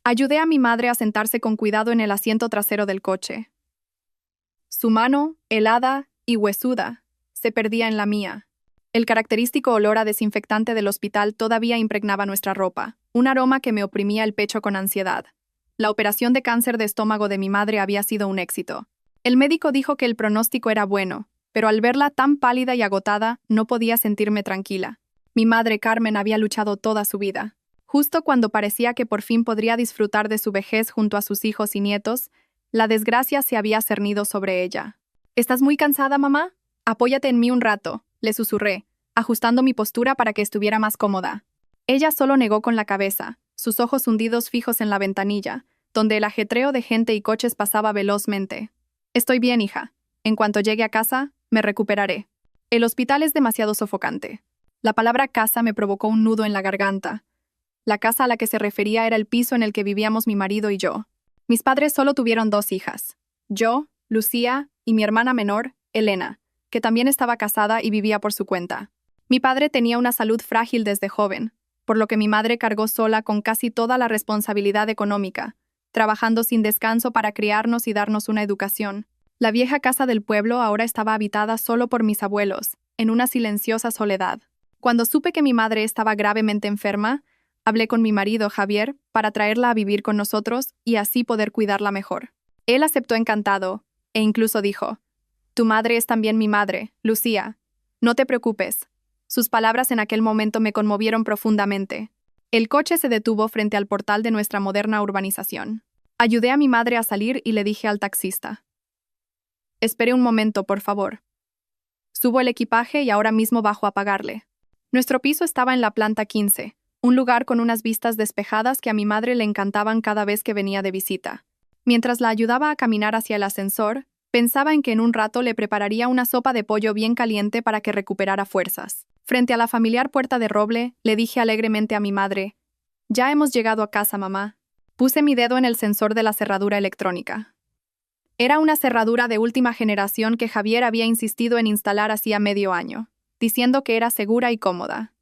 Ayudé a mi madre a sentarse con cuidado en el asiento trasero del coche. Su mano, helada y huesuda, se perdía en la mía. El característico olor a desinfectante del hospital todavía impregnaba nuestra ropa, un aroma que me oprimía el pecho con ansiedad. La operación de cáncer de estómago de mi madre había sido un éxito. El médico dijo que el pronóstico era bueno, pero al verla tan pálida y agotada, no podía sentirme tranquila. Mi madre Carmen había luchado toda su vida. Justo cuando parecía que por fin podría disfrutar de su vejez junto a sus hijos y nietos, la desgracia se había cernido sobre ella. ¿Estás muy cansada, mamá? Apóyate en mí un rato, le susurré, ajustando mi postura para que estuviera más cómoda. Ella solo negó con la cabeza, sus ojos hundidos fijos en la ventanilla, donde el ajetreo de gente y coches pasaba velozmente. Estoy bien, hija. En cuanto llegue a casa, me recuperaré. El hospital es demasiado sofocante. La palabra casa me provocó un nudo en la garganta. La casa a la que se refería era el piso en el que vivíamos mi marido y yo. Mis padres solo tuvieron 2 hijas. Yo, Lucía, y mi hermana menor, Elena, que también estaba casada y vivía por su cuenta. Mi padre tenía una salud frágil desde joven, por lo que mi madre cargó sola con casi toda la responsabilidad económica, trabajando sin descanso para criarnos y darnos una educación. La vieja casa del pueblo ahora estaba habitada solo por mis abuelos, en una silenciosa soledad. Cuando supe que mi madre estaba gravemente enferma, hablé con mi marido, Javier, para traerla a vivir con nosotros y así poder cuidarla mejor. Él aceptó encantado, e incluso dijo: «Tu madre es también mi madre, Lucía. No te preocupes». Sus palabras en aquel momento me conmovieron profundamente. El coche se detuvo frente al portal de nuestra moderna urbanización. Ayudé a mi madre a salir y le dije al taxista: «Espere un momento, por favor». Subo el equipaje y ahora mismo bajo a pagarle. Nuestro piso estaba en la planta 15, un lugar con unas vistas despejadas que a mi madre le encantaban cada vez que venía de visita. Mientras la ayudaba a caminar hacia el ascensor, pensaba en que en un rato le prepararía una sopa de pollo bien caliente para que recuperara fuerzas. Frente a la familiar puerta de roble, le dije alegremente a mi madre: «Ya hemos llegado a casa, mamá». Puse mi dedo en el sensor de la cerradura electrónica. Era una cerradura de última generación que Javier había insistido en instalar hacía medio año, diciendo que era segura y cómoda.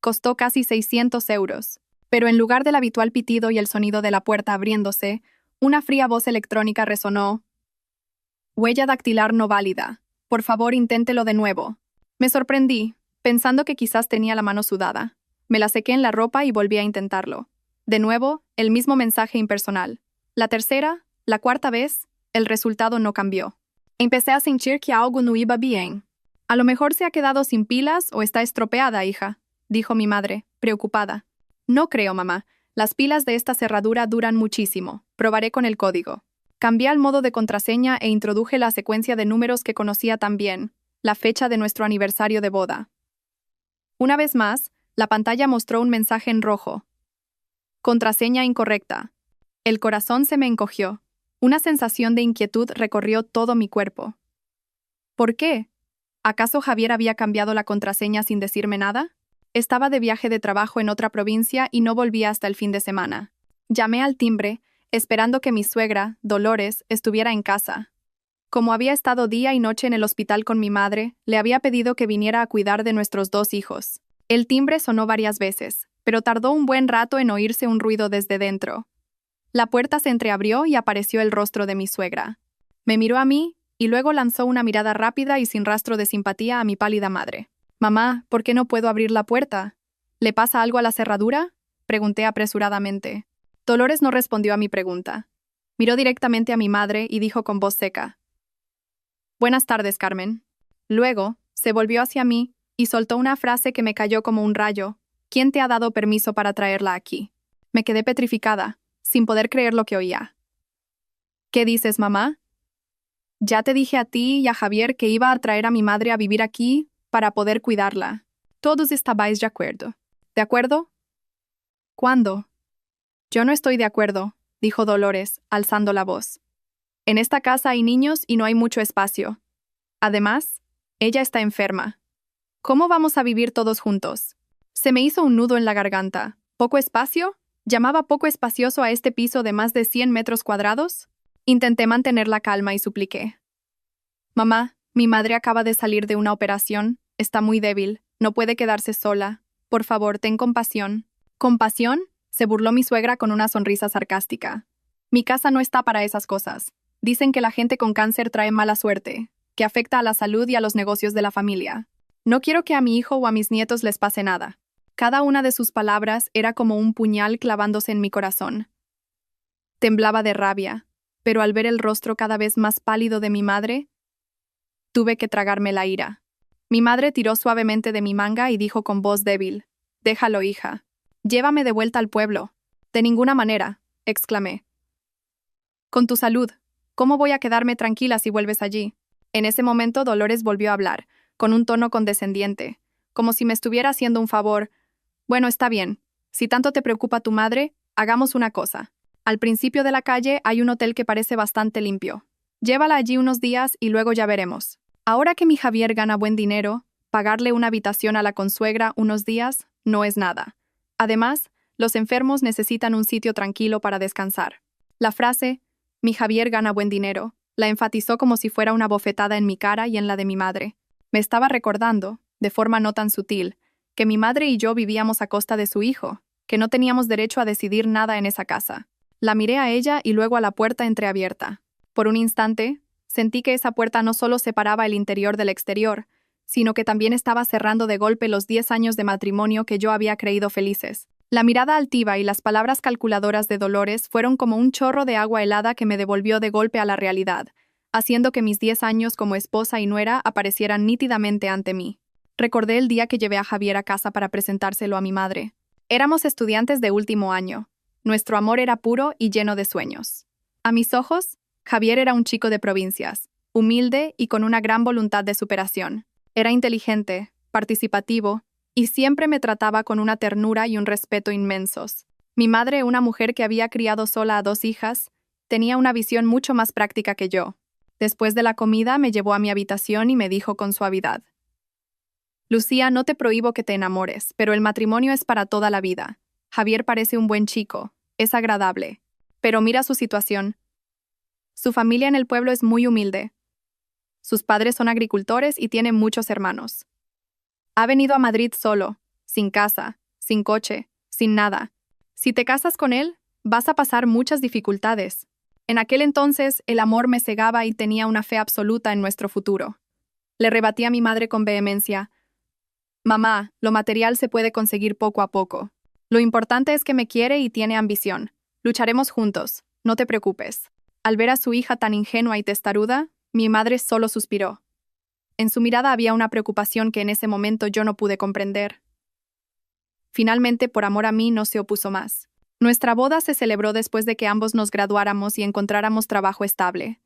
Costó casi 600 euros, pero en lugar del habitual pitido y el sonido de la puerta abriéndose, una fría voz electrónica resonó: «Huella dactilar no válida. Por favor, inténtelo de nuevo». Me sorprendí, pensando que quizás tenía la mano sudada. Me la sequé en la ropa y volví a intentarlo. De nuevo, el mismo mensaje impersonal. La tercera, la cuarta vez, el resultado no cambió. Empecé a sentir que algo no iba bien. «A lo mejor se ha quedado sin pilas o está estropeada, hija», dijo mi madre, preocupada. «No creo, mamá. Las pilas de esta cerradura duran muchísimo. Probaré con el código». Cambié al modo de contraseña e introduje la secuencia de números que conocía tan bien, la fecha de nuestro aniversario de boda. Una vez más, la pantalla mostró un mensaje en rojo: «Contraseña incorrecta». El corazón se me encogió. Una sensación de inquietud recorrió todo mi cuerpo. ¿Por qué? ¿Acaso Javier había cambiado la contraseña sin decirme nada? Estaba de viaje de trabajo en otra provincia y no volvía hasta el fin de semana. Llamé al timbre, esperando que mi suegra, Dolores, estuviera en casa. Como había estado día y noche en el hospital con mi madre, le había pedido que viniera a cuidar de nuestros 2 hijos. El timbre sonó varias veces, pero tardó un buen rato en oírse un ruido desde dentro. La puerta se entreabrió y apareció el rostro de mi suegra. Me miró a mí y luego lanzó una mirada rápida y sin rastro de simpatía a mi pálida madre. «Mamá, ¿por qué no puedo abrir la puerta? ¿Le pasa algo a la cerradura?», pregunté apresuradamente. Dolores no respondió a mi pregunta. Miró directamente a mi madre y dijo con voz seca: «Buenas tardes, Carmen». Luego, se volvió hacia mí y soltó una frase que me cayó como un rayo: «¿Quién te ha dado permiso para traerla aquí?». Me quedé petrificada, sin poder creer lo que oía. «¿Qué dices, mamá? Ya te dije a ti y a Javier que iba a traer a mi madre a vivir aquí para poder cuidarla. Todos estabais de acuerdo. ¿De acuerdo? ¿Cuándo?». «Yo no estoy de acuerdo», dijo Dolores, alzando la voz. «En esta casa hay niños y no hay mucho espacio. Además, ella está enferma. ¿Cómo vamos a vivir todos juntos?». Se me hizo un nudo en la garganta. ¿Poco espacio? ¿Llamaba poco espacioso a este piso de más de 100 metros cuadrados? Intenté mantener la calma y supliqué: «Mamá, mi madre acaba de salir de una operación, está muy débil, no puede quedarse sola. Por favor, ten compasión». «¿Compasión? Se burló mi suegra con una sonrisa sarcástica. Mi casa no está para esas cosas. Dicen que la gente con cáncer trae mala suerte, que afecta a la salud y a los negocios de la familia. No quiero que a mi hijo o a mis nietos les pase nada. Cada una de sus palabras era como un puñal clavándose en mi corazón. Temblaba de rabia, pero al ver el rostro cada vez más pálido de mi madre, tuve que tragarme la ira. Mi madre tiró suavemente de mi manga y dijo con voz débil: «Déjalo, hija. Llévame de vuelta al pueblo». «De ninguna manera», exclamé. «Con tu salud, ¿cómo voy a quedarme tranquila si vuelves allí?» En ese momento Dolores volvió a hablar, con un tono condescendiente, como si me estuviera haciendo un favor. «Bueno, está bien. Si tanto te preocupa tu madre, hagamos una cosa. Al principio de la calle hay un hotel que parece bastante limpio. Llévala allí unos días y luego ya veremos. Ahora que mi Javier gana buen dinero, pagarle una habitación a la consuegra unos días no es nada. Además, los enfermos necesitan un sitio tranquilo para descansar». La frase, «mi Javier gana buen dinero», la enfatizó como si fuera una bofetada en mi cara y en la de mi madre. Me estaba recordando, de forma no tan sutil, que mi madre y yo vivíamos a costa de su hijo, que no teníamos derecho a decidir nada en esa casa. La miré a ella y luego a la puerta entreabierta. Por un instante, sentí que esa puerta no solo separaba el interior del exterior, sino que también estaba cerrando de golpe los 10 años de matrimonio que yo había creído felices. La mirada altiva y las palabras calculadoras de Dolores fueron como un chorro de agua helada que me devolvió de golpe a la realidad, haciendo que mis 10 años como esposa y nuera aparecieran nítidamente ante mí. Recordé el día que llevé a Javier a casa para presentárselo a mi madre. Éramos estudiantes de último año. Nuestro amor era puro y lleno de sueños. A mis ojos, Javier era un chico de provincias, humilde y con una gran voluntad de superación. Era inteligente, participativo, y siempre me trataba con una ternura y un respeto inmensos. Mi madre, una mujer que había criado sola a 2 hijas, tenía una visión mucho más práctica que yo. Después de la comida me llevó a mi habitación y me dijo con suavidad: «Lucía, no te prohíbo que te enamores, pero el matrimonio es para toda la vida. Javier parece un buen chico, es agradable. Pero mira su situación. Su familia en el pueblo es muy humilde. Sus padres son agricultores y tiene muchos hermanos. Ha venido a Madrid solo, sin casa, sin coche, sin nada. Si te casas con él, vas a pasar muchas dificultades. En aquel entonces, el amor me cegaba y tenía una fe absoluta en nuestro futuro». Le rebatí a mi madre con vehemencia: «Mamá, lo material se puede conseguir poco a poco. Lo importante es que me quiere y tiene ambición. Lucharemos juntos, no te preocupes». Al ver a su hija tan ingenua y testaruda, mi madre solo suspiró. En su mirada había una preocupación que en ese momento yo no pude comprender. Finalmente, por amor a mí, no se opuso más. Nuestra boda se celebró después de que ambos nos graduáramos y encontráramos trabajo estable.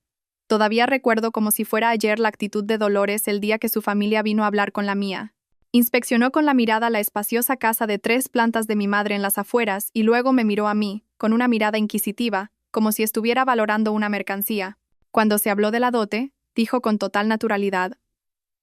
Todavía recuerdo como si fuera ayer la actitud de Dolores el día que su familia vino a hablar con la mía. Inspeccionó con la mirada la espaciosa casa de 3 plantas de mi madre en las afueras y luego me miró a mí, con una mirada inquisitiva, como si estuviera valorando una mercancía. Cuando se habló de la dote, dijo con total naturalidad: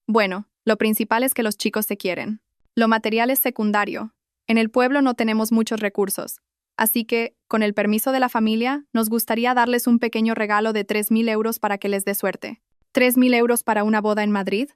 «Bueno, lo principal es que los chicos se quieren. Lo material es secundario. En el pueblo no tenemos muchos recursos. Así que, con el permiso de la familia, nos gustaría darles un pequeño regalo de 3.000 euros para que les dé suerte». ¿3.000 euros para una boda en Madrid?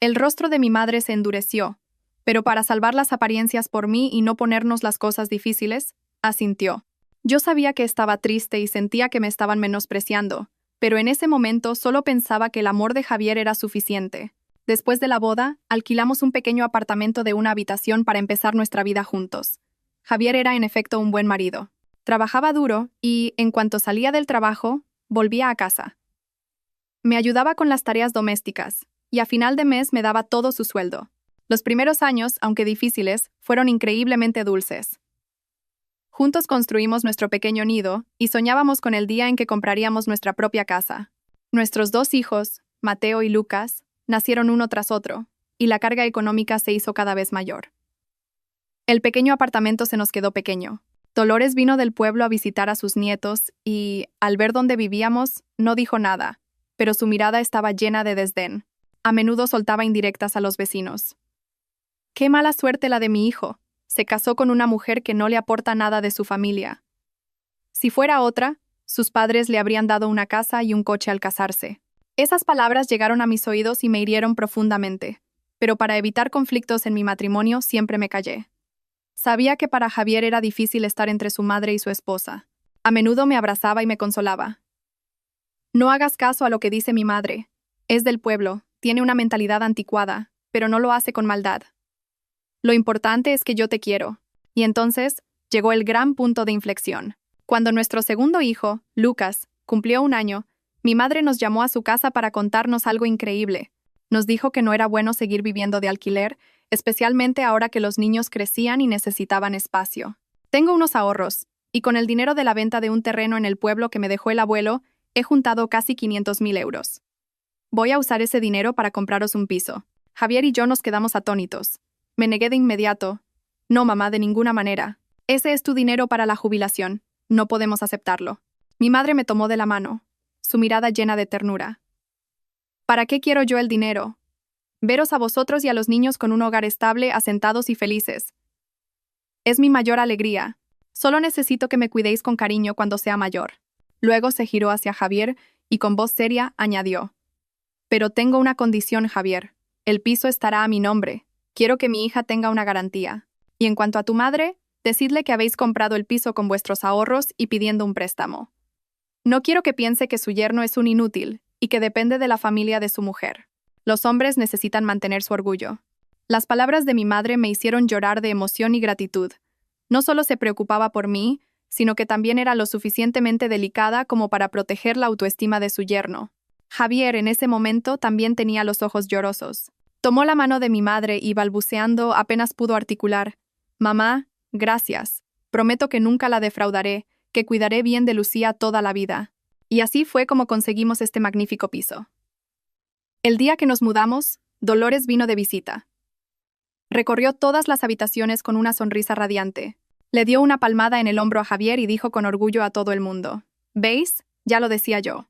El rostro de mi madre se endureció, pero para salvar las apariencias por mí y no ponernos las cosas difíciles, asintió. Yo sabía que estaba triste y sentía que me estaban menospreciando, pero en ese momento solo pensaba que el amor de Javier era suficiente. Después de la boda, alquilamos un pequeño apartamento de una habitación para empezar nuestra vida juntos. Javier era en efecto un buen marido. Trabajaba duro y, en cuanto salía del trabajo, volvía a casa. Me ayudaba con las tareas domésticas, y a final de mes me daba todo su sueldo. Los primeros años, aunque difíciles, fueron increíblemente dulces. Juntos construimos nuestro pequeño nido y soñábamos con el día en que compraríamos nuestra propia casa. Nuestros 2 hijos, Mateo y Lucas, nacieron uno tras otro, y la carga económica se hizo cada vez mayor. El pequeño apartamento se nos quedó pequeño. Dolores vino del pueblo a visitar a sus nietos y, al ver dónde vivíamos, no dijo nada, pero su mirada estaba llena de desdén. A menudo soltaba indirectas a los vecinos. «Qué mala suerte la de mi hijo. Se casó con una mujer que no le aporta nada de su familia. Si fuera otra, sus padres le habrían dado una casa y un coche al casarse». Esas palabras llegaron a mis oídos y me hirieron profundamente, pero para evitar conflictos en mi matrimonio siempre me callé. Sabía que para Javier era difícil estar entre su madre y su esposa. A menudo me abrazaba y me consolaba. No hagas caso a lo que dice mi madre. Es del pueblo, tiene una mentalidad anticuada, pero no lo hace con maldad. Lo importante es que yo te quiero. Y entonces, llegó el gran punto de inflexión. Cuando nuestro segundo hijo, Lucas, cumplió 1 año, mi madre nos llamó a su casa para contarnos algo increíble. Nos dijo que no era bueno seguir viviendo de alquiler, especialmente ahora que los niños crecían y necesitaban espacio. Tengo unos ahorros, y con el dinero de la venta de un terreno en el pueblo que me dejó el abuelo, he juntado casi 500,000 euros. Voy a usar ese dinero para compraros un piso. Javier y yo nos quedamos atónitos. Me negué de inmediato. No, mamá, de ninguna manera. Ese es tu dinero para la jubilación. No podemos aceptarlo. Mi madre me tomó de la mano, su mirada llena de ternura. ¿Para qué quiero yo el dinero? Veros a vosotros y a los niños con un hogar estable, asentados y felices. Es mi mayor alegría. Solo necesito que me cuidéis con cariño cuando sea mayor. Luego se giró hacia Javier y con voz seria añadió: Pero tengo una condición, Javier. El piso estará a mi nombre. Quiero que mi hija tenga una garantía. Y en cuanto a tu madre, decidle que habéis comprado el piso con vuestros ahorros y pidiendo un préstamo. No quiero que piense que su yerno es un inútil y que depende de la familia de su mujer. Los hombres necesitan mantener su orgullo. Las palabras de mi madre me hicieron llorar de emoción y gratitud. No solo se preocupaba por mí, sino que también era lo suficientemente delicada como para proteger la autoestima de su yerno. Javier, en ese momento, también tenía los ojos llorosos. Tomó la mano de mi madre y, balbuceando, apenas pudo articular: Mamá, gracias. Prometo que nunca la defraudaré, que cuidaré bien de Lucía toda la vida. Y así fue como conseguimos este magnífico piso. El día que nos mudamos, Dolores vino de visita. Recorrió todas las habitaciones con una sonrisa radiante. Le dio una palmada en el hombro a Javier y dijo con orgullo a todo el mundo: ¿Veis? Ya lo decía yo.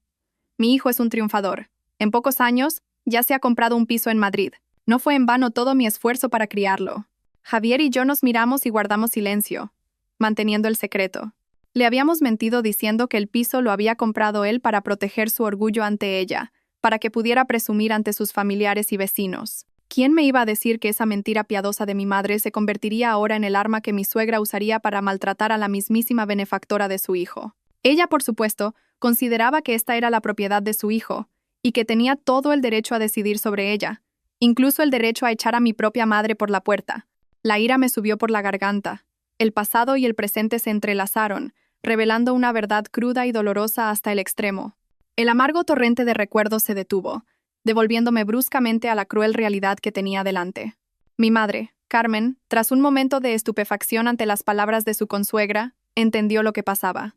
Mi hijo es un triunfador. En pocos años, ya se ha comprado un piso en Madrid. No fue en vano todo mi esfuerzo para criarlo. Javier y yo nos miramos y guardamos silencio, manteniendo el secreto. Le habíamos mentido diciendo que el piso lo había comprado él para proteger su orgullo ante ella, para que pudiera presumir ante sus familiares y vecinos. ¿Quién me iba a decir que esa mentira piadosa de mi madre se convertiría ahora en el arma que mi suegra usaría para maltratar a la mismísima benefactora de su hijo? Ella, por supuesto, consideraba que esta era la propiedad de su hijo, y que tenía todo el derecho a decidir sobre ella, incluso el derecho a echar a mi propia madre por la puerta. La ira me subió por la garganta. El pasado y el presente se entrelazaron, revelando una verdad cruda y dolorosa hasta el extremo. El amargo torrente de recuerdos se detuvo, devolviéndome bruscamente a la cruel realidad que tenía delante. Mi madre, Carmen, tras un momento de estupefacción ante las palabras de su consuegra, entendió lo que pasaba.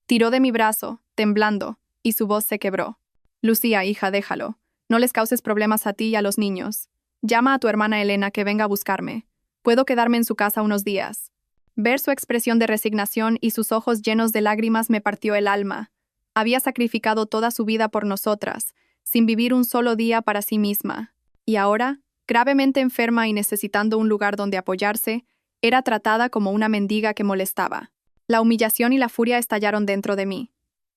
Tiró de mi brazo, temblando, y su voz se quebró. Lucía, hija, déjalo. No les causes problemas a ti y a los niños. Llama a tu hermana Elena que venga a buscarme. Puedo quedarme en su casa unos días. Ver su expresión de resignación y sus ojos llenos de lágrimas me partió el alma. Había sacrificado toda su vida por nosotras, sin vivir un solo día para sí misma. Y ahora, gravemente enferma y necesitando un lugar donde apoyarse, era tratada como una mendiga que molestaba. La humillación y la furia estallaron dentro de mí.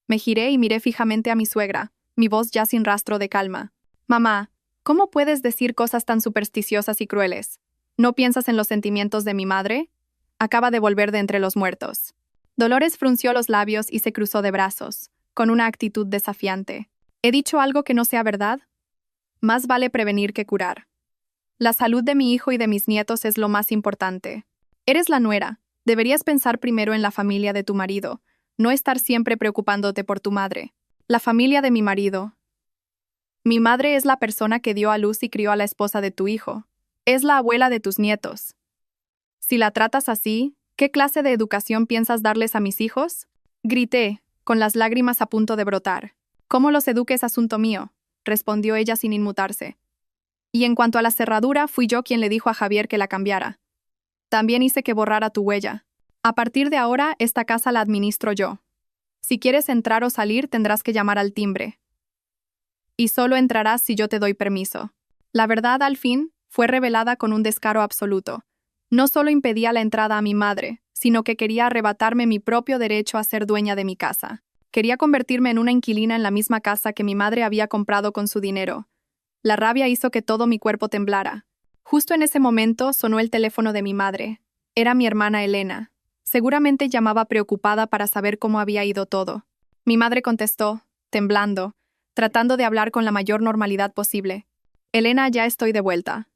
Me giré y miré fijamente a mi suegra, mi voz ya sin rastro de calma. Mamá, ¿cómo puedes decir cosas tan supersticiosas y crueles? ¿No piensas en los sentimientos de mi madre? Acaba de volver de entre los muertos. Dolores frunció los labios y se cruzó de brazos, con una actitud desafiante. ¿He dicho algo que no sea verdad? Más vale prevenir que curar. La salud de mi hijo y de mis nietos es lo más importante. Eres la nuera. Deberías pensar primero en la familia de tu marido, no estar siempre preocupándote por tu madre. La familia de mi marido. Mi madre es la persona que dio a luz y crió a la esposa de tu hijo. Es la abuela de tus nietos. Si la tratas así, ¿qué clase de educación piensas darles a mis hijos? Grité, con las lágrimas a punto de brotar. ¿Cómo los eduque es asunto mío?, respondió ella sin inmutarse. Y en cuanto a la cerradura, fui yo quien le dijo a Javier que la cambiara. También hice que borrara tu huella. A partir de ahora, esta casa la administro yo. Si quieres entrar o salir, tendrás que llamar al timbre. Y solo entrarás si yo te doy permiso. La verdad, al fin, fue revelada con un descaro absoluto. No solo impedía la entrada a mi madre, sino que quería arrebatarme mi propio derecho a ser dueña de mi casa. Quería convertirme en una inquilina en la misma casa que mi madre había comprado con su dinero. La rabia hizo que todo mi cuerpo temblara. Justo en ese momento sonó el teléfono de mi madre. Era mi hermana Elena. Seguramente llamaba preocupada para saber cómo había ido todo. Mi madre contestó, temblando, tratando de hablar con la mayor normalidad posible. Elena, ya estoy de vuelta.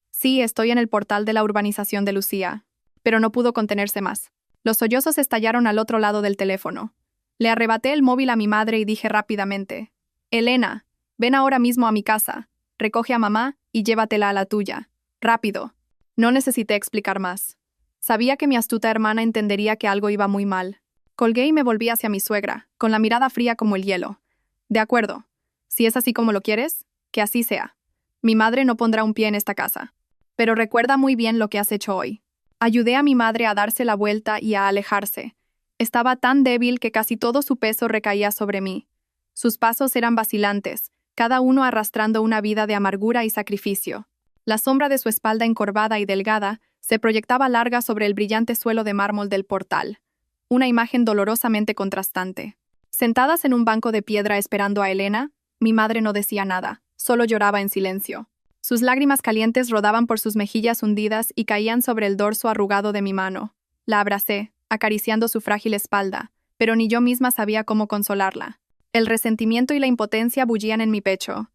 Sí, estoy en el portal de la urbanización de Lucía. Pero no pudo contenerse más. Los sollozos estallaron al otro lado del teléfono. Le arrebaté el móvil a mi madre y dije rápidamente, Elena, ven ahora mismo a mi casa, recoge a mamá y llévatela a la tuya. Rápido. No necesité explicar más. Sabía que mi astuta hermana entendería que algo iba muy mal. Colgué y me volví hacia mi suegra, con la mirada fría como el hielo. De acuerdo. Si es así como lo quieres, que así sea. Mi madre no pondrá un pie en esta casa. Pero recuerda muy bien lo que has hecho hoy. Ayudé a mi madre a darse la vuelta y a alejarse. Estaba tan débil que casi todo su peso recaía sobre mí. Sus pasos eran vacilantes, cada uno arrastrando una vida de amargura y sacrificio. La sombra de su espalda encorvada y delgada se proyectaba larga sobre el brillante suelo de mármol del portal. Una imagen dolorosamente contrastante. Sentadas en un banco de piedra esperando a Elena, mi madre no decía nada, solo lloraba en silencio. Sus lágrimas calientes rodaban por sus mejillas hundidas y caían sobre el dorso arrugado de mi mano. La abracé, acariciando su frágil espalda, pero ni yo misma sabía cómo consolarla. El resentimiento y la impotencia bullían en mi pecho.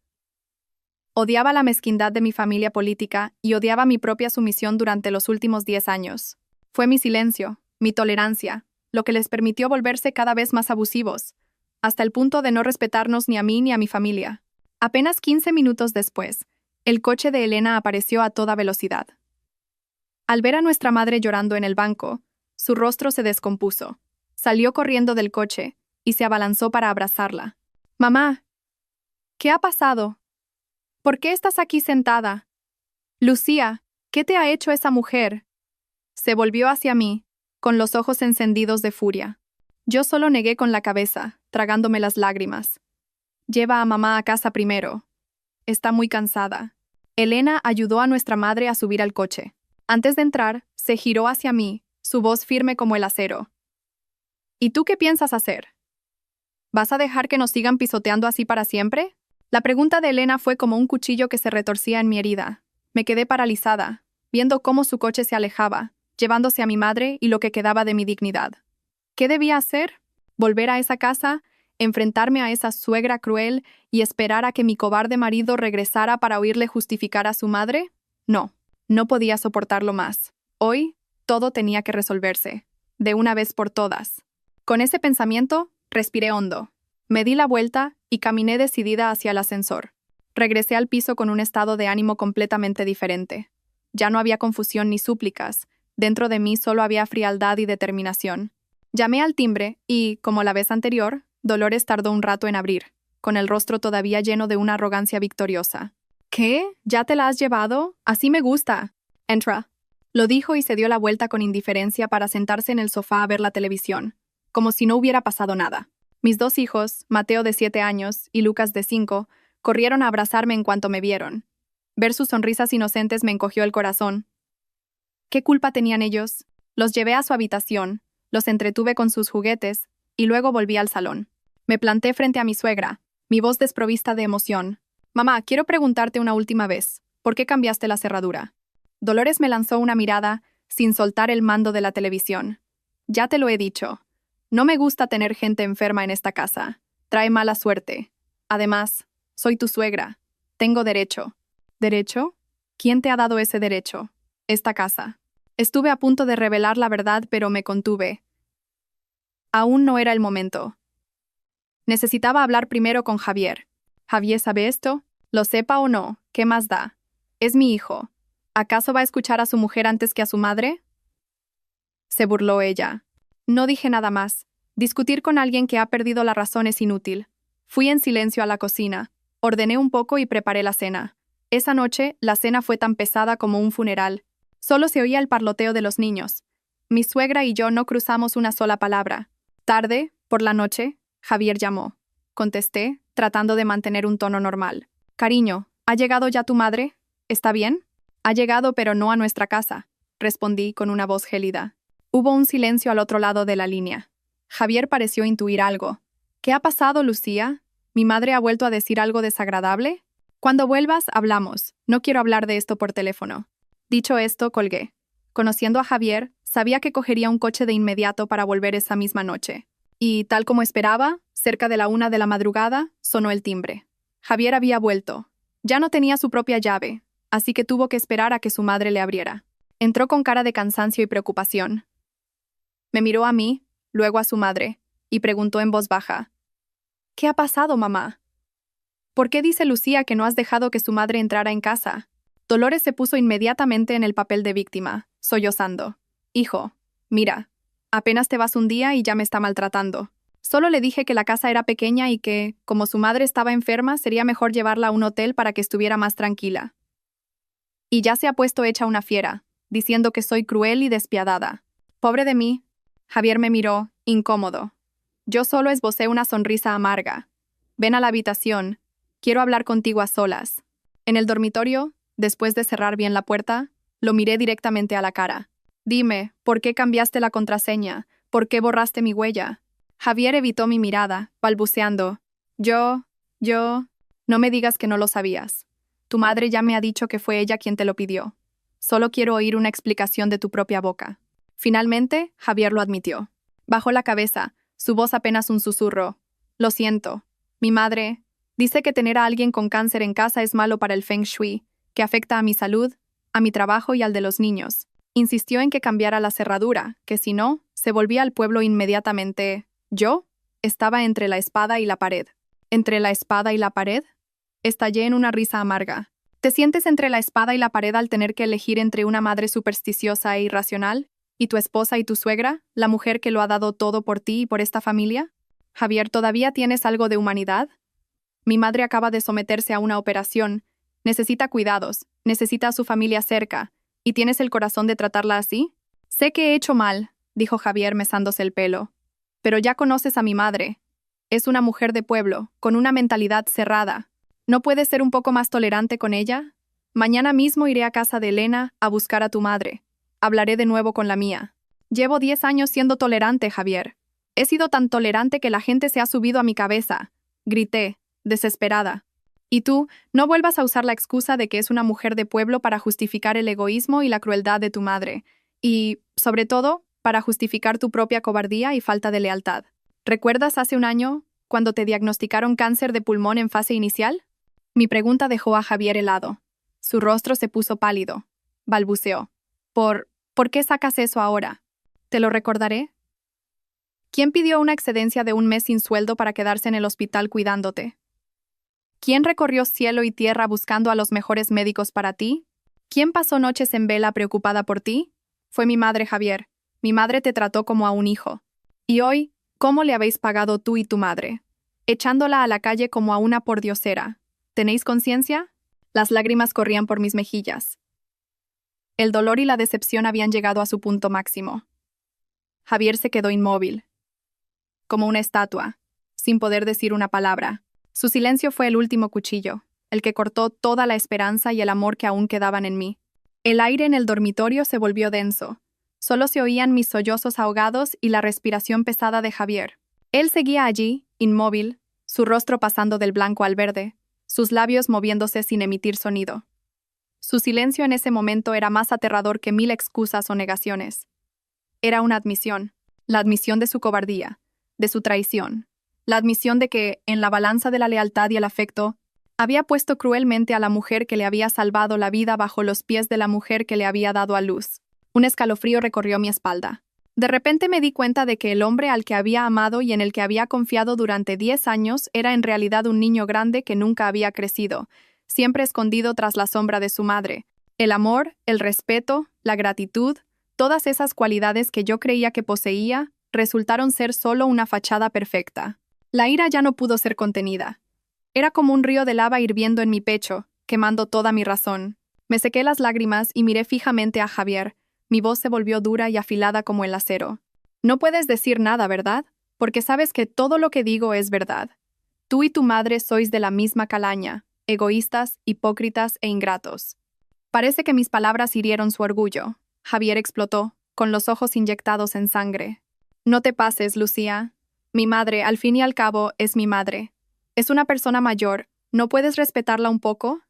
Odiaba la mezquindad de mi familia política y odiaba mi propia sumisión durante los últimos 10 años. Fue mi silencio, mi tolerancia, lo que les permitió volverse cada vez más abusivos, hasta el punto de no respetarnos ni a mí ni a mi familia. Apenas 15 minutos después, el coche de Elena apareció a toda velocidad. Al ver a nuestra madre llorando en el banco, su rostro se descompuso. Salió corriendo del coche y se abalanzó para abrazarla. «Mamá, ¿qué ha pasado? ¿Por qué estás aquí sentada? Lucía, ¿qué te ha hecho esa mujer?» Se volvió hacia mí, con los ojos encendidos de furia. Yo solo negué con la cabeza, tragándome las lágrimas. «Lleva a mamá a casa primero. Está muy cansada». Elena ayudó a nuestra madre a subir al coche. Antes de entrar, se giró hacia mí, su voz firme como el acero. «¿Y tú qué piensas hacer? ¿Vas a dejar que nos sigan pisoteando así para siempre?» La pregunta de Elena fue como un cuchillo que se retorcía en mi herida. Me quedé paralizada, viendo cómo su coche se alejaba, llevándose a mi madre y lo que quedaba de mi dignidad. ¿Qué debía hacer? ¿Volver a esa casa? ¿Enfrentarme a esa suegra cruel y esperar a que mi cobarde marido regresara para oírle justificar a su madre? No, no podía soportarlo más. Hoy, todo tenía que resolverse, de una vez por todas. Con ese pensamiento, respiré hondo. Me di la vuelta y caminé decidida hacia el ascensor. Regresé al piso con un estado de ánimo completamente diferente. Ya no había confusión ni súplicas. Dentro de mí solo había frialdad y determinación. Llamé al timbre y, como la vez anterior, Dolores tardó un rato en abrir, con el rostro todavía lleno de una arrogancia victoriosa. «¿Qué? ¿Ya te la has llevado? Así me gusta. Entra». Lo dijo y se dio la vuelta con indiferencia para sentarse en el sofá a ver la televisión, como si no hubiera pasado nada. Mis 2 hijos, Mateo de 7 años y Lucas de 5, corrieron a abrazarme en cuanto me vieron. Ver sus sonrisas inocentes me encogió el corazón. ¿Qué culpa tenían ellos? Los llevé a su habitación, los entretuve con sus juguetes y luego volví al salón. Me planté frente a mi suegra, mi voz desprovista de emoción. «Mamá, quiero preguntarte una última vez, ¿por qué cambiaste la cerradura?» Dolores me lanzó una mirada, sin soltar el mando de la televisión. «Ya te lo he dicho. No me gusta tener gente enferma en esta casa. Trae mala suerte. Además, soy tu suegra. Tengo derecho». ¿Derecho? ¿Quién te ha dado ese derecho? Esta casa. Estuve a punto de revelar la verdad, pero me contuve. Aún no era el momento. Necesitaba hablar primero con Javier. ¿Javier sabe esto? Lo sepa o no, ¿qué más da? Es mi hijo. ¿Acaso va a escuchar a su mujer antes que a su madre? Se burló ella. No dije nada más. Discutir con alguien que ha perdido la razón es inútil. Fui en silencio a la cocina. Ordené un poco y preparé la cena. Esa noche, la cena fue tan pesada como un funeral. Solo se oía el parloteo de los niños. Mi suegra y yo no cruzamos una sola palabra. Tarde, por la noche, Javier llamó. Contesté, tratando de mantener un tono normal. «Cariño, ¿ha llegado ya tu madre? ¿Está bien?» «Ha llegado, pero no a nuestra casa», respondí con una voz gélida. Hubo un silencio al otro lado de la línea. Javier pareció intuir algo. «¿Qué ha pasado, Lucía? ¿Mi madre ha vuelto a decir algo desagradable?» «Cuando vuelvas, hablamos. No quiero hablar de esto por teléfono». Dicho esto, colgué. Conociendo a Javier, sabía que cogería un coche de inmediato para volver esa misma noche. Y, tal como esperaba, cerca de la 1 de la madrugada, sonó el timbre. Javier había vuelto. Ya no tenía su propia llave, así que tuvo que esperar a que su madre le abriera. Entró con cara de cansancio y preocupación. Me miró a mí, luego a su madre, y preguntó en voz baja: «¿Qué ha pasado, mamá? ¿Por qué dice Lucía que no has dejado que su madre entrara en casa?» Dolores se puso inmediatamente en el papel de víctima, sollozando. «Hijo, mira, apenas te vas un día y ya me está maltratando. Solo le dije que la casa era pequeña y que, como su madre estaba enferma, sería mejor llevarla a un hotel para que estuviera más tranquila. Y ya se ha puesto hecha una fiera, diciendo que soy cruel y despiadada. Pobre de mí». Javier me miró, incómodo. Yo solo esbocé una sonrisa amarga. «Ven a la habitación. Quiero hablar contigo a solas». En el dormitorio, después de cerrar bien la puerta, lo miré directamente a la cara. «Dime, ¿por qué cambiaste la contraseña? ¿Por qué borraste mi huella?» Javier evitó mi mirada, balbuceando. Yo... No me digas que no lo sabías. Tu madre ya me ha dicho que fue ella quien te lo pidió. Solo quiero oír una explicación de tu propia boca». Finalmente, Javier lo admitió. Bajó la cabeza, su voz apenas un susurro. «Lo siento. Mi madre dice que tener a alguien con cáncer en casa es malo para el Feng Shui, que afecta a mi salud, a mi trabajo y al de los niños. Insistió en que cambiara la cerradura, que si no, se volvía al pueblo inmediatamente». Yo estaba entre la espada y la pared. ¿Entre la espada y la pared? Estallé en una risa amarga. ¿Te sientes entre la espada y la pared al tener que elegir entre una madre supersticiosa e irracional y tu esposa y tu suegra, la mujer que lo ha dado todo por ti y por esta familia? Javier, ¿todavía tienes algo de humanidad? Mi madre acaba de someterse a una operación. Necesita cuidados, necesita a su familia cerca. ¿Y tienes el corazón de tratarla así? Sé que he hecho mal, dijo Javier mesándose el pelo. Pero ya conoces a mi madre. Es una mujer de pueblo, con una mentalidad cerrada. ¿No puedes ser un poco más tolerante con ella? Mañana mismo iré a casa de Elena a buscar a tu madre. Hablaré de nuevo con la mía. Llevo 10 años siendo tolerante, Javier. He sido tan tolerante que la gente se ha subido a mi cabeza. Grité, desesperada. Y tú, no vuelvas a usar la excusa de que es una mujer de pueblo para justificar el egoísmo y la crueldad de tu madre. Y, sobre todo, para justificar tu propia cobardía y falta de lealtad. ¿Recuerdas hace un año, cuando te diagnosticaron cáncer de pulmón en fase inicial? Mi pregunta dejó a Javier helado. Su rostro se puso pálido. Balbuceó. ¿Por qué sacas eso ahora? ¿Te lo recordaré? ¿Quién pidió una excedencia de un mes sin sueldo para quedarse en el hospital cuidándote? ¿Quién recorrió cielo y tierra buscando a los mejores médicos para ti? ¿Quién pasó noches en vela preocupada por ti? Fue mi madre, Javier. Mi madre te trató como a un hijo. Y hoy, ¿cómo le habéis pagado tú y tu madre? Echándola a la calle como a una pordiosera. ¿Tenéis conciencia? Las lágrimas corrían por mis mejillas. El dolor y la decepción habían llegado a su punto máximo. Javier se quedó inmóvil, como una estatua, sin poder decir una palabra. Su silencio fue el último cuchillo, el que cortó toda la esperanza y el amor que aún quedaban en mí. El aire en el dormitorio se volvió denso. Solo se oían mis sollozos ahogados y la respiración pesada de Javier. Él seguía allí, inmóvil, su rostro pasando del blanco al verde, sus labios moviéndose sin emitir sonido. Su silencio en ese momento era más aterrador que 1000 excusas o negaciones. Era una admisión, la admisión de su cobardía, de su traición, la admisión de que, en la balanza de la lealtad y el afecto, había puesto cruelmente a la mujer que le había salvado la vida bajo los pies de la mujer que le había dado a luz. Un escalofrío recorrió mi espalda. De repente me di cuenta de que el hombre al que había amado y en el que había confiado durante 10 años era en realidad un niño grande que nunca había crecido, siempre escondido tras la sombra de su madre. El amor, el respeto, la gratitud, todas esas cualidades que yo creía que poseía, resultaron ser solo una fachada perfecta. La ira ya no pudo ser contenida. Era como un río de lava hirviendo en mi pecho, quemando toda mi razón. Me sequé las lágrimas y miré fijamente a Javier. Mi voz se volvió dura y afilada como el acero. No puedes decir nada, ¿verdad? Porque sabes que todo lo que digo es verdad. Tú y tu madre sois de la misma calaña, egoístas, hipócritas e ingratos. Parece que mis palabras hirieron su orgullo. Javier explotó, con los ojos inyectados en sangre. No te pases, Lucía. Mi madre, al fin y al cabo, es mi madre. Es una persona mayor. ¿No puedes respetarla un poco?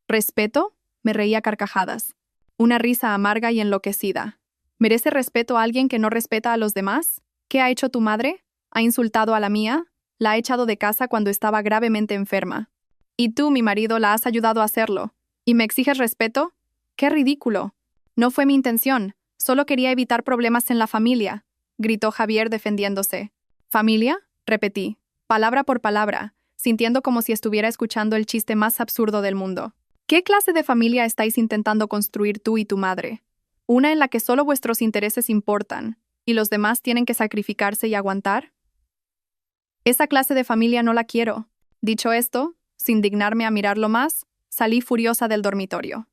¿Respeto? Me reí a carcajadas. Una risa amarga y enloquecida. ¿Merece respeto a alguien que no respeta a los demás? ¿Qué ha hecho tu madre? ¿Ha insultado a la mía? La ha echado de casa cuando estaba gravemente enferma. Y tú, mi marido, la has ayudado a hacerlo. ¿Y me exiges respeto? ¡Qué ridículo! No fue mi intención. Solo quería evitar problemas en la familia, gritó Javier defendiéndose. ¿Familia? Repetí, palabra por palabra, sintiendo como si estuviera escuchando el chiste más absurdo del mundo. ¿Qué clase de familia estáis intentando construir tú y tu madre? ¿Una en la que solo vuestros intereses importan y los demás tienen que sacrificarse y aguantar? Esa clase de familia no la quiero. Dicho esto, sin dignarme a mirarlo más, salí furiosa del dormitorio.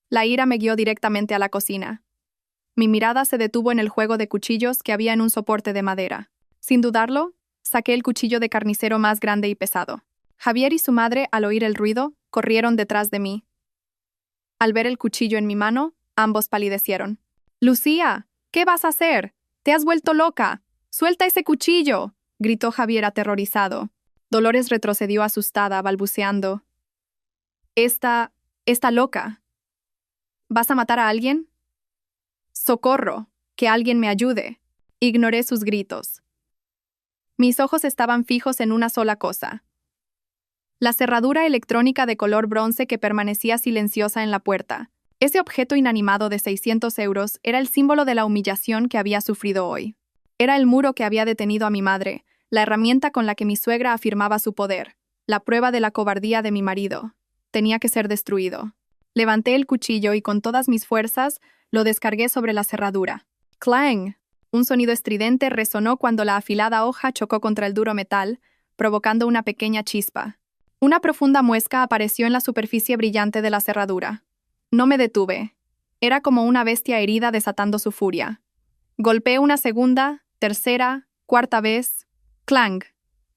La ira me guió directamente a la cocina. Mi mirada se detuvo en el juego de cuchillos que había en un soporte de madera. Sin dudarlo, saqué el cuchillo de carnicero más grande y pesado. Javier y su madre, al oír el ruido, corrieron detrás de mí. Al ver el cuchillo en mi mano, ambos palidecieron. «¡Lucía! ¿Qué vas a hacer? ¡Te has vuelto loca! ¡Suelta ese cuchillo!», gritó Javier aterrorizado. Dolores retrocedió asustada, balbuceando. Está loca. ¿Vas a matar a alguien?» «¡Socorro! ¡Que alguien me ayude!». Ignoré sus gritos. Mis ojos estaban fijos en una sola cosa. La cerradura electrónica de color bronce que permanecía silenciosa en la puerta. Ese objeto inanimado de 600 euros era el símbolo de la humillación que había sufrido hoy. Era el muro que había detenido a mi madre, la herramienta con la que mi suegra afirmaba su poder, la prueba de la cobardía de mi marido. Tenía que ser destruido. Levanté el cuchillo y con todas mis fuerzas lo descargué sobre la cerradura. ¡Clang! Un sonido estridente resonó cuando la afilada hoja chocó contra el duro metal, provocando una pequeña chispa. Una profunda muesca apareció en la superficie brillante de la cerradura. No me detuve. Era como una bestia herida desatando su furia. Golpeé una segunda, tercera, cuarta vez. ¡Clang!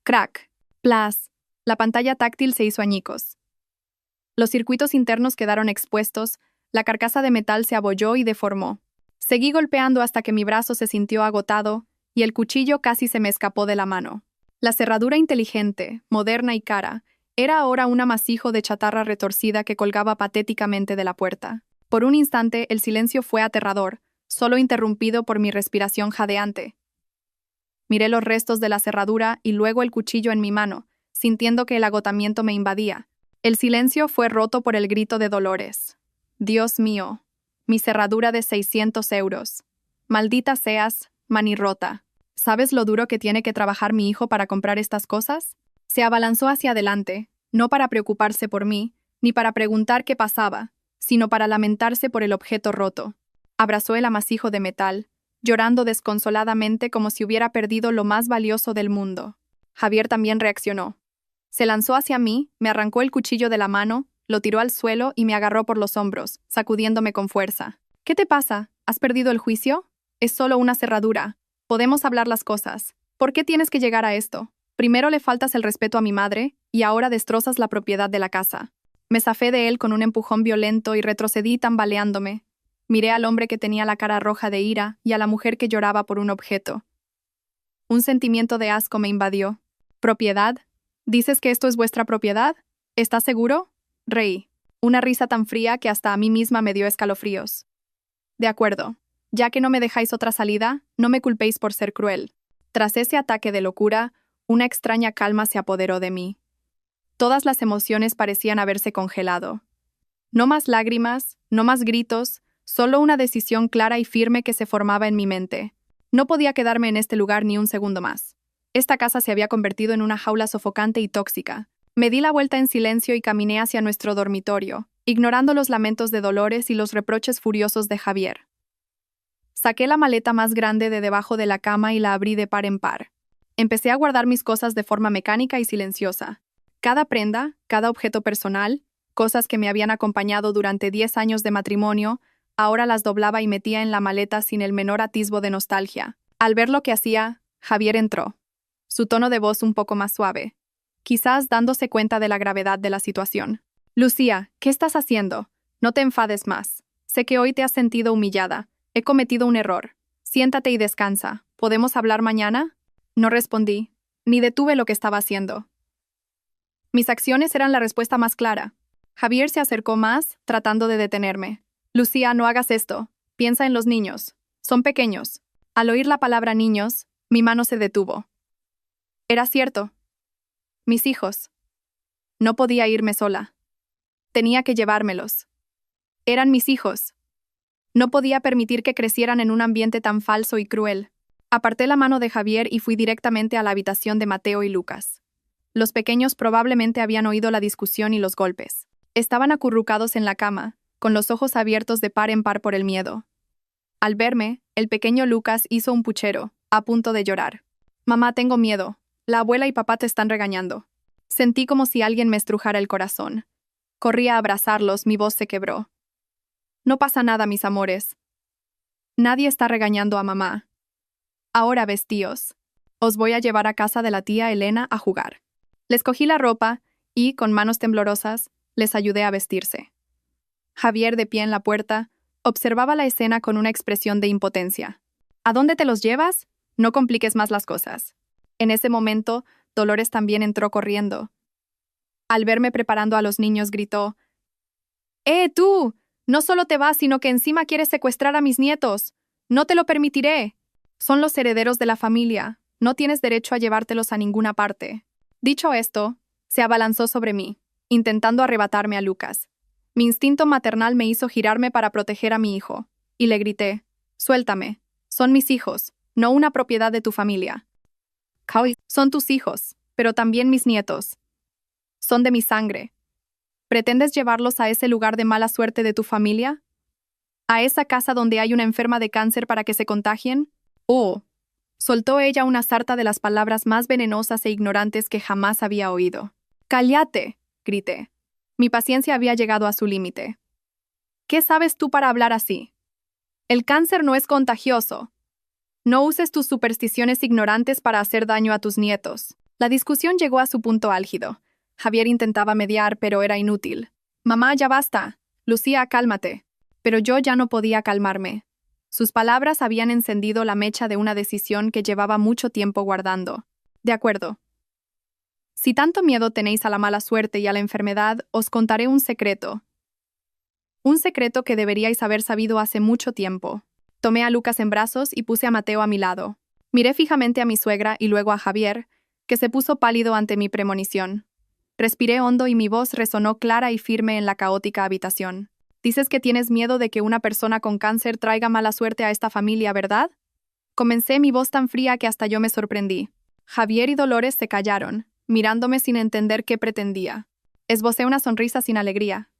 ¡Crack! ¡Plas! La pantalla táctil se hizo añicos. Los circuitos internos quedaron expuestos, la carcasa de metal se abolló y deformó. Seguí golpeando hasta que mi brazo se sintió agotado y el cuchillo casi se me escapó de la mano. La cerradura inteligente, moderna y cara, era ahora un amasijo de chatarra retorcida que colgaba patéticamente de la puerta. Por un instante el silencio fue aterrador, solo interrumpido por mi respiración jadeante. Miré los restos de la cerradura y luego el cuchillo en mi mano, sintiendo que el agotamiento me invadía. El silencio fue roto por el grito de Dolores. «Dios mío, mi cerradura de 600 euros. Maldita seas, manirrota. ¿Sabes lo duro que tiene que trabajar mi hijo para comprar estas cosas?». Se abalanzó hacia adelante, no para preocuparse por mí, ni para preguntar qué pasaba, sino para lamentarse por el objeto roto. Abrazó el amasijo de metal, llorando desconsoladamente como si hubiera perdido lo más valioso del mundo. Javier también reaccionó. Se lanzó hacia mí, me arrancó el cuchillo de la mano, lo tiró al suelo y me agarró por los hombros, sacudiéndome con fuerza. «¿Qué te pasa? ¿Has perdido el juicio? Es solo una cerradura. Podemos hablar las cosas. ¿Por qué tienes que llegar a esto? Primero le faltas el respeto a mi madre, y ahora destrozas la propiedad de la casa». Me zafé de él con un empujón violento y retrocedí tambaleándome. Miré al hombre que tenía la cara roja de ira y a la mujer que lloraba por un objeto. Un sentimiento de asco me invadió. «¿Propiedad? ¿Dices que esto es vuestra propiedad? ¿Estás seguro?». Reí. Una risa tan fría que hasta a mí misma me dio escalofríos. «De acuerdo. Ya que no me dejáis otra salida, no me culpéis por ser cruel». Tras ese ataque de locura, una extraña calma se apoderó de mí. Todas las emociones parecían haberse congelado. No más lágrimas, no más gritos, solo una decisión clara y firme que se formaba en mi mente. No podía quedarme en este lugar ni un segundo más. Esta casa se había convertido en una jaula sofocante y tóxica. Me di la vuelta en silencio y caminé hacia nuestro dormitorio, ignorando los lamentos de Dolores y los reproches furiosos de Javier. Saqué la maleta más grande de debajo de la cama y la abrí de par en par. Empecé a guardar mis cosas de forma mecánica y silenciosa. Cada prenda, cada objeto personal, cosas que me habían acompañado durante 10 años de matrimonio, ahora las doblaba y metía en la maleta sin el menor atisbo de nostalgia. Al ver lo que hacía, Javier entró. Su tono de voz un poco más suave, quizás dándose cuenta de la gravedad de la situación. «Lucía, ¿qué estás haciendo? No te enfades más. Sé que hoy te has sentido humillada. He cometido un error. Siéntate y descansa. ¿Podemos hablar mañana?». No respondí, ni detuve lo que estaba haciendo. Mis acciones eran la respuesta más clara. Javier se acercó más, tratando de detenerme. «Lucía, no hagas esto. Piensa en los niños. Son pequeños. Al oír la palabra niños, mi mano se detuvo. Era cierto. Mis hijos. No podía irme sola. Tenía que llevármelos. Eran mis hijos. No podía permitir que crecieran en un ambiente tan falso y cruel. Aparté la mano de Javier y fui directamente a la habitación de Mateo y Lucas. Los pequeños probablemente habían oído la discusión y los golpes. Estaban acurrucados en la cama, con los ojos abiertos de par en par por el miedo. Al verme, el pequeño Lucas hizo un puchero, a punto de llorar. Mamá, tengo miedo. La abuela y papá te están regañando. Sentí como si alguien me estrujara el corazón. Corrí a abrazarlos, mi voz se quebró. No pasa nada, mis amores. Nadie está regañando a mamá. Ahora vestíos. Os voy a llevar a casa de la tía Elena a jugar. Les cogí la ropa y, con manos temblorosas, les ayudé a vestirse. Javier, de pie en la puerta, observaba la escena con una expresión de impotencia. ¿A dónde te los llevas? No compliques más las cosas. En ese momento, Dolores también entró corriendo. Al verme preparando a los niños, gritó: tú! No solo te vas, sino que encima quieres secuestrar a mis nietos. No te lo permitiré. Son los herederos de la familia. No tienes derecho a llevártelos a ninguna parte. Dicho esto, se abalanzó sobre mí, intentando arrebatarme a Lucas. Mi instinto maternal me hizo girarme para proteger a mi hijo, y le grité: suéltame. Son mis hijos, no una propiedad de tu familia. Son tus hijos, pero también mis nietos. Son de mi sangre. ¿Pretendes llevarlos a ese lugar de mala suerte de tu familia? ¿A esa casa donde hay una enferma de cáncer para que se contagien? Oh, soltó ella una sarta de las palabras más venenosas e ignorantes que jamás había oído. ¡Cállate!, grité. Mi paciencia había llegado a su límite. ¿Qué sabes tú para hablar así? El cáncer no es contagioso. No uses tus supersticiones ignorantes para hacer daño a tus nietos. La discusión llegó a su punto álgido. Javier intentaba mediar, pero era inútil. Mamá, ya basta. Lucía, cálmate. Pero yo ya no podía calmarme. Sus palabras habían encendido la mecha de una decisión que llevaba mucho tiempo guardando. De acuerdo. Si tanto miedo tenéis a la mala suerte y a la enfermedad, os contaré un secreto. Un secreto que deberíais haber sabido hace mucho tiempo. Tomé a Lucas en brazos y puse a Mateo a mi lado. Miré fijamente a mi suegra y luego a Javier, que se puso pálido ante mi premonición. Respiré hondo y mi voz resonó clara y firme en la caótica habitación. Dices que tienes miedo de que una persona con cáncer traiga mala suerte a esta familia, ¿verdad? Comencé, mi voz tan fría que hasta yo me sorprendí. Javier y Dolores se callaron, mirándome sin entender qué pretendía. Esbocé una sonrisa sin alegría.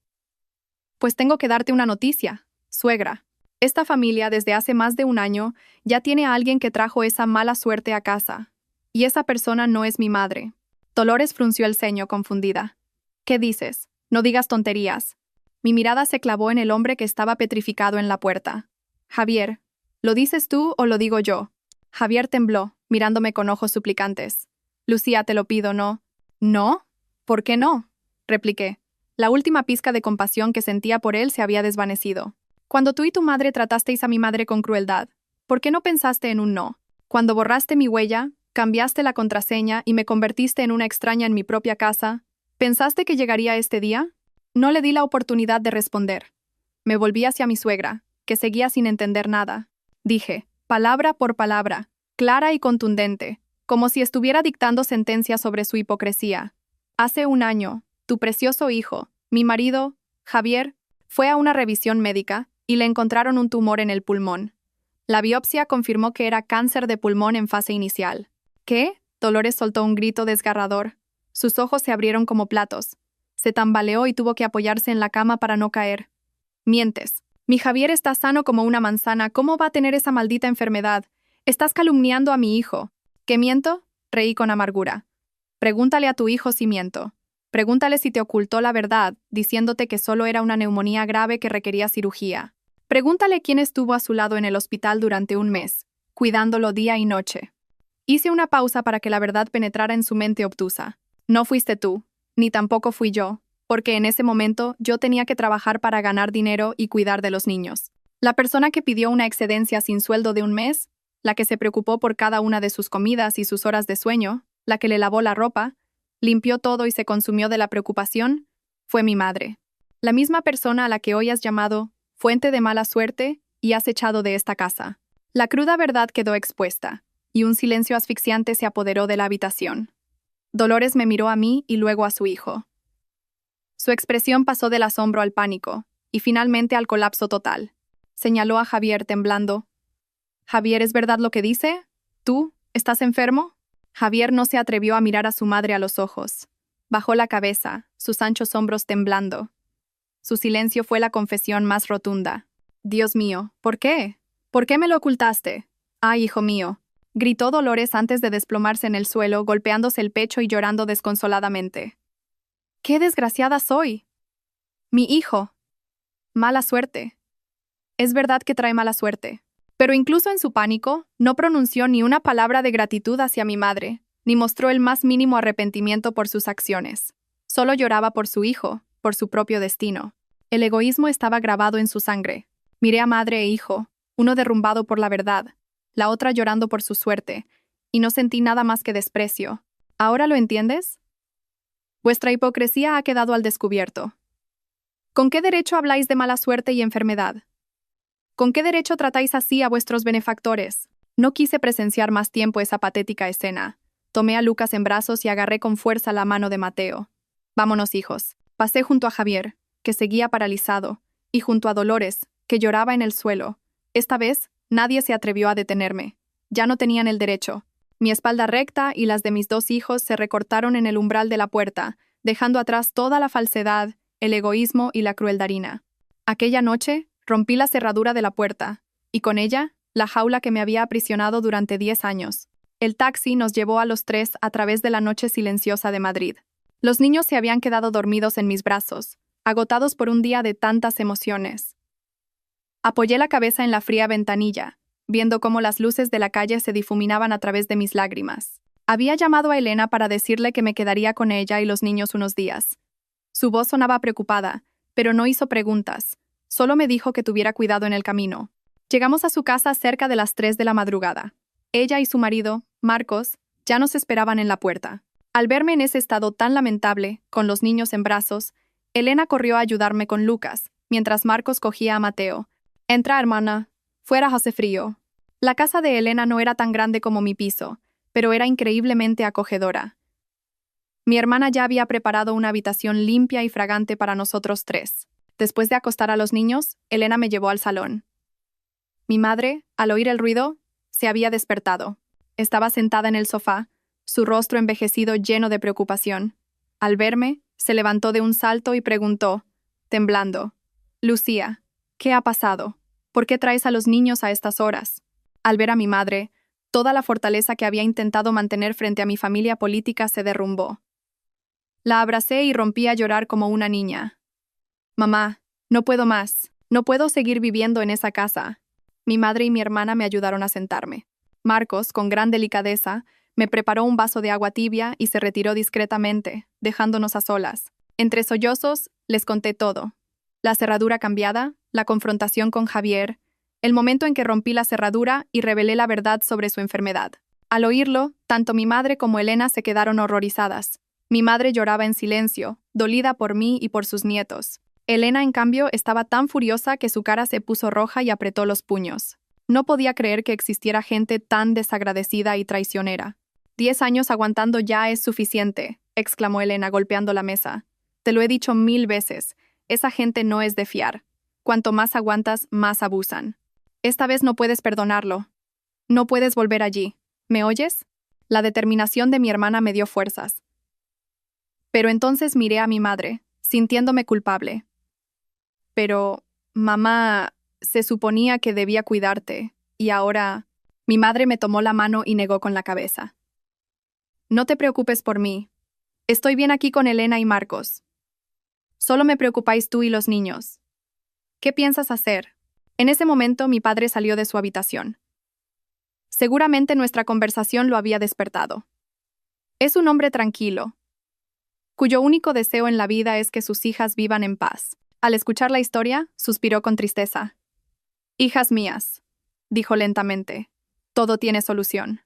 Pues tengo que darte una noticia, suegra. Esta familia, desde hace más de un año, ya tiene a alguien que trajo esa mala suerte a casa. Y esa persona no es mi madre. Dolores frunció el ceño, confundida. ¿Qué dices? No digas tonterías. Mi mirada se clavó en el hombre que estaba petrificado en la puerta. Javier, ¿lo dices tú o lo digo yo? Javier tembló, mirándome con ojos suplicantes. Lucía, te lo pido, ¿no? ¿No? ¿Por qué no?, repliqué. La última pizca de compasión que sentía por él se había desvanecido. Cuando tú y tu madre tratasteis a mi madre con crueldad, ¿por qué no pensaste en un no? Cuando borraste mi huella, cambiaste la contraseña y me convertiste en una extraña en mi propia casa, ¿pensaste que llegaría este día? No le di la oportunidad de responder. Me volví hacia mi suegra, que seguía sin entender nada. Dije, palabra por palabra, clara y contundente, como si estuviera dictando sentencia sobre su hipocresía. Hace un año, tu precioso hijo, mi marido, Javier, fue a una revisión médica y le encontraron un tumor en el pulmón. La biopsia confirmó que era cáncer de pulmón en fase inicial. ¿Qué? Dolores soltó un grito desgarrador. Sus ojos se abrieron como platos. Se tambaleó y tuvo que apoyarse en la cama para no caer. Mientes. Mi Javier está sano como una manzana. ¿Cómo va a tener esa maldita enfermedad? Estás calumniando a mi hijo. ¿Qué miento? Reí con amargura. Pregúntale a tu hijo si miento. Pregúntale si te ocultó la verdad, diciéndote que solo era una neumonía grave que requería cirugía. Pregúntale quién estuvo a su lado en el hospital durante un mes, cuidándolo día y noche. Hice una pausa para que la verdad penetrara en su mente obtusa. No fuiste tú, ni tampoco fui yo, porque en ese momento yo tenía que trabajar para ganar dinero y cuidar de los niños. La persona que pidió una excedencia sin sueldo de un mes, la que se preocupó por cada una de sus comidas y sus horas de sueño, la que le lavó la ropa, limpió todo y se consumió de la preocupación, fue mi madre. La misma persona a la que hoy has llamado fuente de mala suerte y has echado de esta casa. La cruda verdad quedó expuesta, y un silencio asfixiante se apoderó de la habitación. Dolores me miró a mí y luego a su hijo. Su expresión pasó del asombro al pánico, y finalmente al colapso total. Señaló a Javier temblando. «Javier, ¿es verdad lo que dice? ¿Tú? ¿Estás enfermo?» Javier no se atrevió a mirar a su madre a los ojos. Bajó la cabeza, sus anchos hombros temblando. Su silencio fue la confesión más rotunda. «Dios mío, ¿por qué? ¿Por qué me lo ocultaste? ¡Ay, hijo mío!», gritó Dolores antes de desplomarse en el suelo, golpeándose el pecho y llorando desconsoladamente. «¡Qué desgraciada soy! Mi hijo. Mala suerte. Es verdad que trae mala suerte». Pero incluso en su pánico, no pronunció ni una palabra de gratitud hacia mi madre, ni mostró el más mínimo arrepentimiento por sus acciones. Solo lloraba por su hijo, por su propio destino. El egoísmo estaba grabado en su sangre. Miré a madre e hijo, uno derrumbado por la verdad, la otra llorando por su suerte, y no sentí nada más que desprecio. ¿Ahora lo entiendes? Vuestra hipocresía ha quedado al descubierto. ¿Con qué derecho habláis de mala suerte y enfermedad? ¿Con qué derecho tratáis así a vuestros benefactores? No quise presenciar más tiempo esa patética escena. Tomé a Lucas en brazos y agarré con fuerza la mano de Mateo. «Vámonos, hijos». Pasé junto a Javier, que seguía paralizado, y junto a Dolores, que lloraba en el suelo. Esta vez, nadie se atrevió a detenerme. Ya no tenían el derecho. Mi espalda recta y las de mis dos hijos se recortaron en el umbral de la puerta, dejando atrás toda la falsedad, el egoísmo y la crueldad. Aquella noche, rompí la cerradura de la puerta, y con ella, la jaula que me había aprisionado durante 10 años. El taxi nos llevó a los tres a través de la noche silenciosa de Madrid. Los niños se habían quedado dormidos en mis brazos, agotados por un día de tantas emociones. Apoyé la cabeza en la fría ventanilla, viendo cómo las luces de la calle se difuminaban a través de mis lágrimas. Había llamado a Elena para decirle que me quedaría con ella y los niños unos días. Su voz sonaba preocupada, pero no hizo preguntas. Solo me dijo que tuviera cuidado en el camino. Llegamos a su casa cerca de las 3 de la madrugada. Ella y su marido, Marcos, ya nos esperaban en la puerta. Al verme en ese estado tan lamentable, con los niños en brazos, Elena corrió a ayudarme con Lucas, mientras Marcos cogía a Mateo. «Entra, hermana. Fuera hace frío». La casa de Elena no era tan grande como mi piso, pero era increíblemente acogedora. Mi hermana ya había preparado una habitación limpia y fragante para nosotros tres. Después de acostar a los niños, Elena me llevó al salón. Mi madre, al oír el ruido, se había despertado. Estaba sentada en el sofá, su rostro envejecido lleno de preocupación. Al verme, se levantó de un salto y preguntó, temblando: «Lucía, ¿qué ha pasado? ¿Por qué traes a los niños a estas horas?» Al ver a mi madre, toda la fortaleza que había intentado mantener frente a mi familia política se derrumbó. La abracé y rompí a llorar como una niña. «Mamá, no puedo más. No puedo seguir viviendo en esa casa». Mi madre y mi hermana me ayudaron a sentarme. Marcos, con gran delicadeza, me preparó un vaso de agua tibia y se retiró discretamente, dejándonos a solas. Entre sollozos, les conté todo. La cerradura cambiada, la confrontación con Javier, el momento en que rompí la cerradura y revelé la verdad sobre su enfermedad. Al oírlo, tanto mi madre como Elena se quedaron horrorizadas. Mi madre lloraba en silencio, dolida por mí y por sus nietos. Elena, en cambio, estaba tan furiosa que su cara se puso roja y apretó los puños. No podía creer que existiera gente tan desagradecida y traicionera. 10 años aguantando ya es suficiente, exclamó Elena golpeando la mesa. Te lo he dicho 1000 veces, esa gente no es de fiar. Cuanto más aguantas, más abusan. Esta vez no puedes perdonarlo. No puedes volver allí. ¿Me oyes? La determinación de mi hermana me dio fuerzas. Pero entonces miré a mi madre, sintiéndome culpable. Pero, mamá, se suponía que debía cuidarte, y ahora... Mi madre me tomó la mano y negó con la cabeza. No te preocupes por mí. Estoy bien aquí con Elena y Marcos. Solo me preocupáis tú y los niños. ¿Qué piensas hacer? En ese momento mi padre salió de su habitación. Seguramente nuestra conversación lo había despertado. Es un hombre tranquilo, cuyo único deseo en la vida es que sus hijas vivan en paz. Al escuchar la historia, suspiró con tristeza. «Hijas mías», dijo lentamente, «todo tiene solución.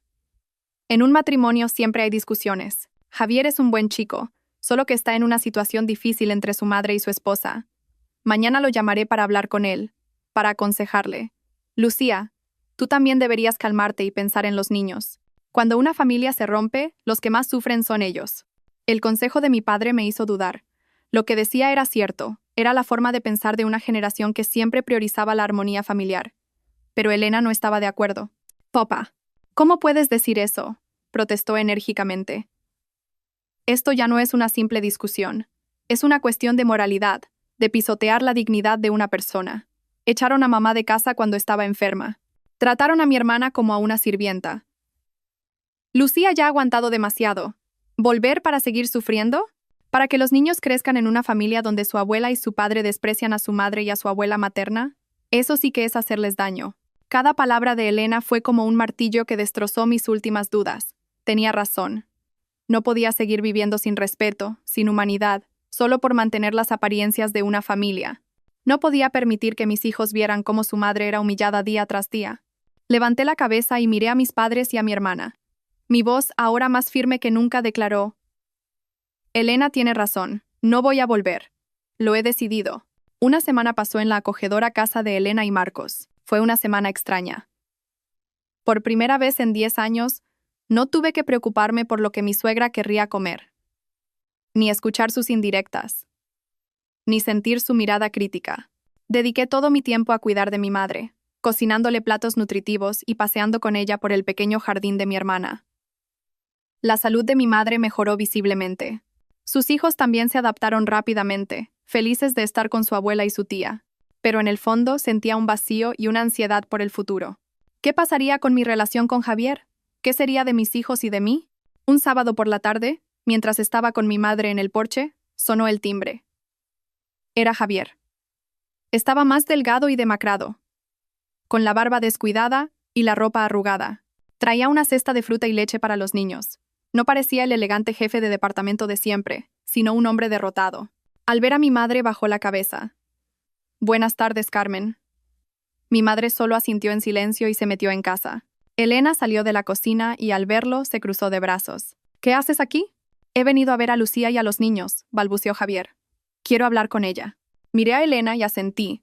En un matrimonio siempre hay discusiones. Javier es un buen chico, solo que está en una situación difícil entre su madre y su esposa. Mañana lo llamaré para hablar con él, para aconsejarle. Lucía, Tú también deberías calmarte y pensar en los niños. Cuando una familia se rompe, los que más sufren son ellos. El consejo de mi padre me hizo dudar. Lo que decía era cierto, era la forma de pensar de una generación que siempre priorizaba la armonía familiar. Pero Elena no estaba de acuerdo. Papá, ¿cómo puedes decir eso?, protestó enérgicamente. Esto ya no es una simple discusión. Es una cuestión de moralidad, de pisotear la dignidad de una persona. Echaron a mamá de casa cuando estaba enferma. Trataron a mi hermana como a una sirvienta. Lucía ya ha aguantado demasiado. ¿Volver para seguir sufriendo? ¿Para que los niños crezcan en una familia donde su abuela y su padre desprecian a su madre y a su abuela materna? Eso sí que es hacerles daño. Cada palabra de Elena fue como un martillo que destrozó mis últimas dudas. Tenía razón. No podía seguir viviendo sin respeto, sin humanidad, solo por mantener las apariencias de una familia. No podía permitir que mis hijos vieran cómo su madre era humillada día tras día. Levanté la cabeza y miré a mis padres y a mi hermana. Mi voz, ahora más firme que nunca, declaró: Elena tiene razón, no voy a volver. Lo he decidido. Una semana pasó en la acogedora casa de Elena y Marcos. Fue una semana extraña. Por primera vez en 10 años, no tuve que preocuparme por lo que mi suegra querría comer, ni escuchar sus indirectas, ni sentir su mirada crítica. Dediqué todo mi tiempo a cuidar de mi madre, cocinándole platos nutritivos y paseando con ella por el pequeño jardín de mi hermana. La salud de mi madre mejoró visiblemente. Sus hijos también se adaptaron rápidamente, felices de estar con su abuela y su tía, pero en el fondo sentía un vacío y una ansiedad por el futuro. ¿Qué pasaría con mi relación con Javier? ¿Qué sería de mis hijos y de mí? Un sábado por la tarde, mientras estaba con mi madre en el porche, sonó el timbre. Era Javier. Estaba más delgado y demacrado, con la barba descuidada y la ropa arrugada. Traía una cesta de fruta y leche para los niños. No parecía el elegante jefe de departamento de siempre, sino un hombre derrotado. Al ver a mi madre bajó la cabeza. Buenas tardes, Carmen. Mi madre solo asintió en silencio y se metió en casa. Elena salió de la cocina y al verlo se cruzó de brazos. ¿Qué haces aquí? He venido a ver a Lucía y a los niños, balbuceó Javier. Quiero hablar con ella. Miré a Elena y asentí.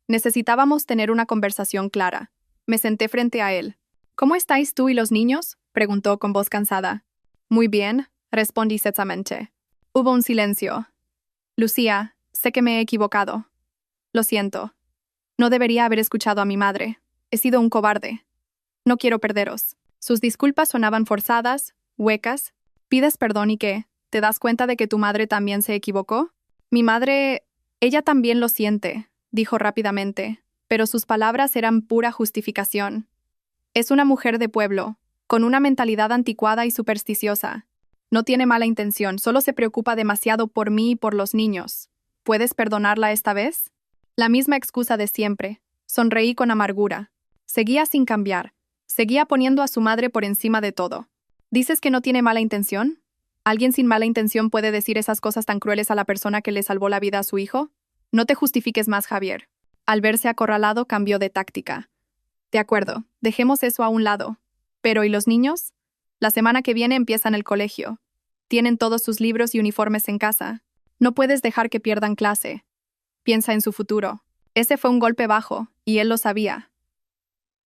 Necesitábamos tener una conversación clara. Me senté frente a él. ¿Cómo estáis tú y los niños?, preguntó con voz cansada. Muy bien, respondí secamente. Hubo un silencio. Lucía, sé que me he equivocado. Lo siento. No debería haber escuchado a mi madre. He sido un cobarde. No quiero perderos. Sus disculpas sonaban forzadas, huecas. ¿Pides perdón y qué? ¿Te das cuenta de que tu madre también se equivocó? Mi madre, ella también lo siente, dijo rápidamente, pero sus palabras eran pura justificación. Es una mujer de pueblo, con una mentalidad anticuada y supersticiosa. No tiene mala intención, solo se preocupa demasiado por mí y por los niños. ¿Puedes perdonarla esta vez? La misma excusa de siempre. Sonreí con amargura. Seguía sin cambiar. Seguía poniendo a su madre por encima de todo. ¿Dices que no tiene mala intención? ¿Alguien sin mala intención puede decir esas cosas tan crueles a la persona que le salvó la vida a su hijo? No te justifiques más, Javier. Al verse acorralado, cambió de táctica. De acuerdo, dejemos eso a un lado. Pero, ¿y los niños? La semana que viene empiezan el colegio. Tienen todos sus libros y uniformes en casa. No puedes dejar que pierdan clase. Piensa en su futuro. Ese fue un golpe bajo, y él lo sabía.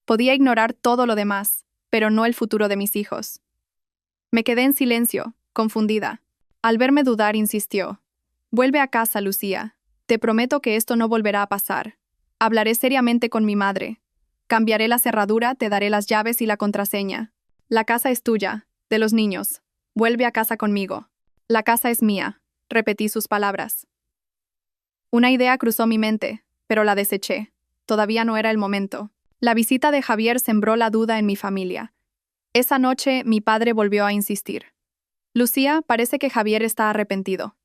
Podía ignorar todo lo demás, pero no el futuro de mis hijos. Me quedé en silencio, confundida. Al verme dudar, insistió. Vuelve a casa, Lucía. Te prometo que esto no volverá a pasar. Hablaré seriamente con mi madre. Cambiaré la cerradura, te daré las llaves y la contraseña. La casa es tuya, de los niños. Vuelve a casa conmigo. La casa es mía, repetí sus palabras. Una idea cruzó mi mente, pero la deseché. Todavía no era el momento. La visita de Javier sembró la duda en mi familia. Esa noche mi padre volvió a insistir. Lucía, parece que Javier está arrepentido.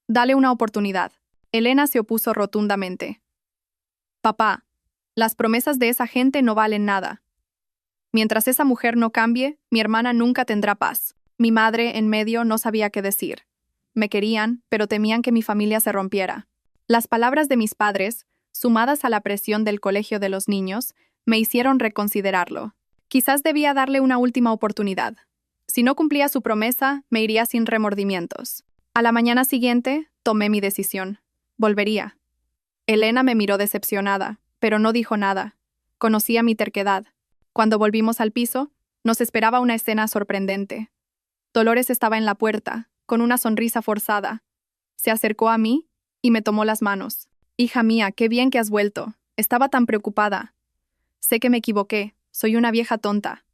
Dale una oportunidad. Elena se opuso rotundamente. Papá, las promesas de esa gente no valen nada. Mientras esa mujer no cambie, mi hermana nunca tendrá paz. Mi madre, en medio, no sabía qué decir. Me querían, pero temían que mi familia se rompiera. Las palabras de mis padres, sumadas a la presión del colegio de los niños, me hicieron reconsiderarlo. Quizás debía darle una última oportunidad. Si no cumplía su promesa, me iría sin remordimientos. A la mañana siguiente, tomé mi decisión. Volvería. Elena me miró decepcionada, pero no dijo nada. Conocía mi terquedad. Cuando volvimos al piso, nos esperaba una escena sorprendente. Dolores estaba en la puerta, con una sonrisa forzada. Se acercó a mí y me tomó las manos. Hija mía, qué bien que has vuelto. Estaba tan preocupada. Sé que me equivoqué. Soy una vieja tonta.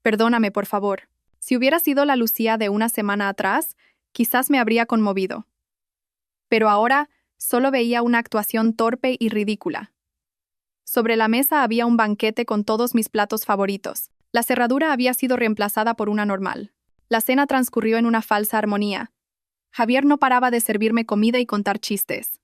Perdóname, por favor. Si hubiera sido la Lucía de una semana atrás, quizás me habría conmovido. Pero ahora solo veía una actuación torpe y ridícula. Sobre la mesa había un banquete con todos mis platos favoritos. La cerradura había sido reemplazada por una normal. La cena transcurrió en una falsa armonía. Javier no paraba de servirme comida y contar chistes.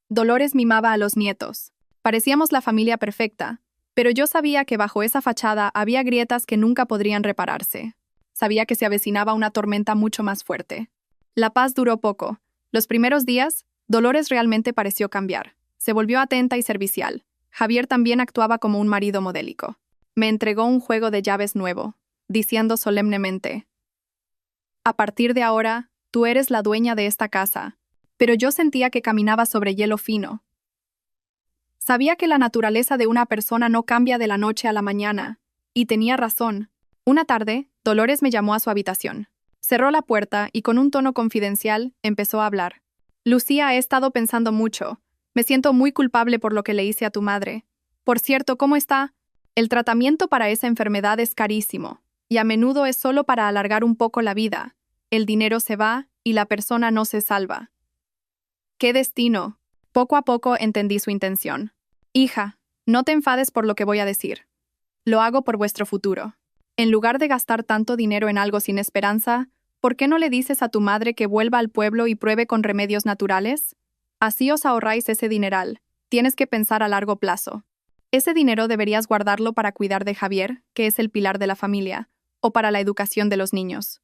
Dolores mimaba a los nietos. Parecíamos la familia perfecta, pero yo sabía que bajo esa fachada había grietas que nunca podrían repararse. Sabía que se avecinaba una tormenta mucho más fuerte. La paz duró poco. Los primeros días, Dolores realmente pareció cambiar. Se volvió atenta y servicial. Javier también actuaba como un marido modélico. Me entregó un juego de llaves nuevo, diciendo solemnemente: «A partir de ahora, tú eres la dueña de esta casa». Pero yo sentía que caminaba sobre hielo fino. Sabía que la naturaleza de una persona no cambia de la noche a la mañana, y tenía razón. Una tarde, Dolores me llamó a su habitación. Cerró la puerta y con un tono confidencial empezó a hablar. «Lucía, he estado pensando mucho. Me siento muy culpable por lo que le hice a tu madre. Por cierto, ¿cómo está? El tratamiento para esa enfermedad es carísimo, y a menudo es solo para alargar un poco la vida. El dinero se va y la persona no se salva». ¡Qué destino! Poco a poco entendí su intención. «Hija, no te enfades por lo que voy a decir. Lo hago por vuestro futuro. En lugar de gastar tanto dinero en algo sin esperanza, ¿por qué no le dices a tu madre que vuelva al pueblo y pruebe con remedios naturales? Así os ahorráis ese dineral. Tienes que pensar a largo plazo. Ese dinero deberías guardarlo para cuidar de Javier, que es el pilar de la familia, o para la educación de los niños».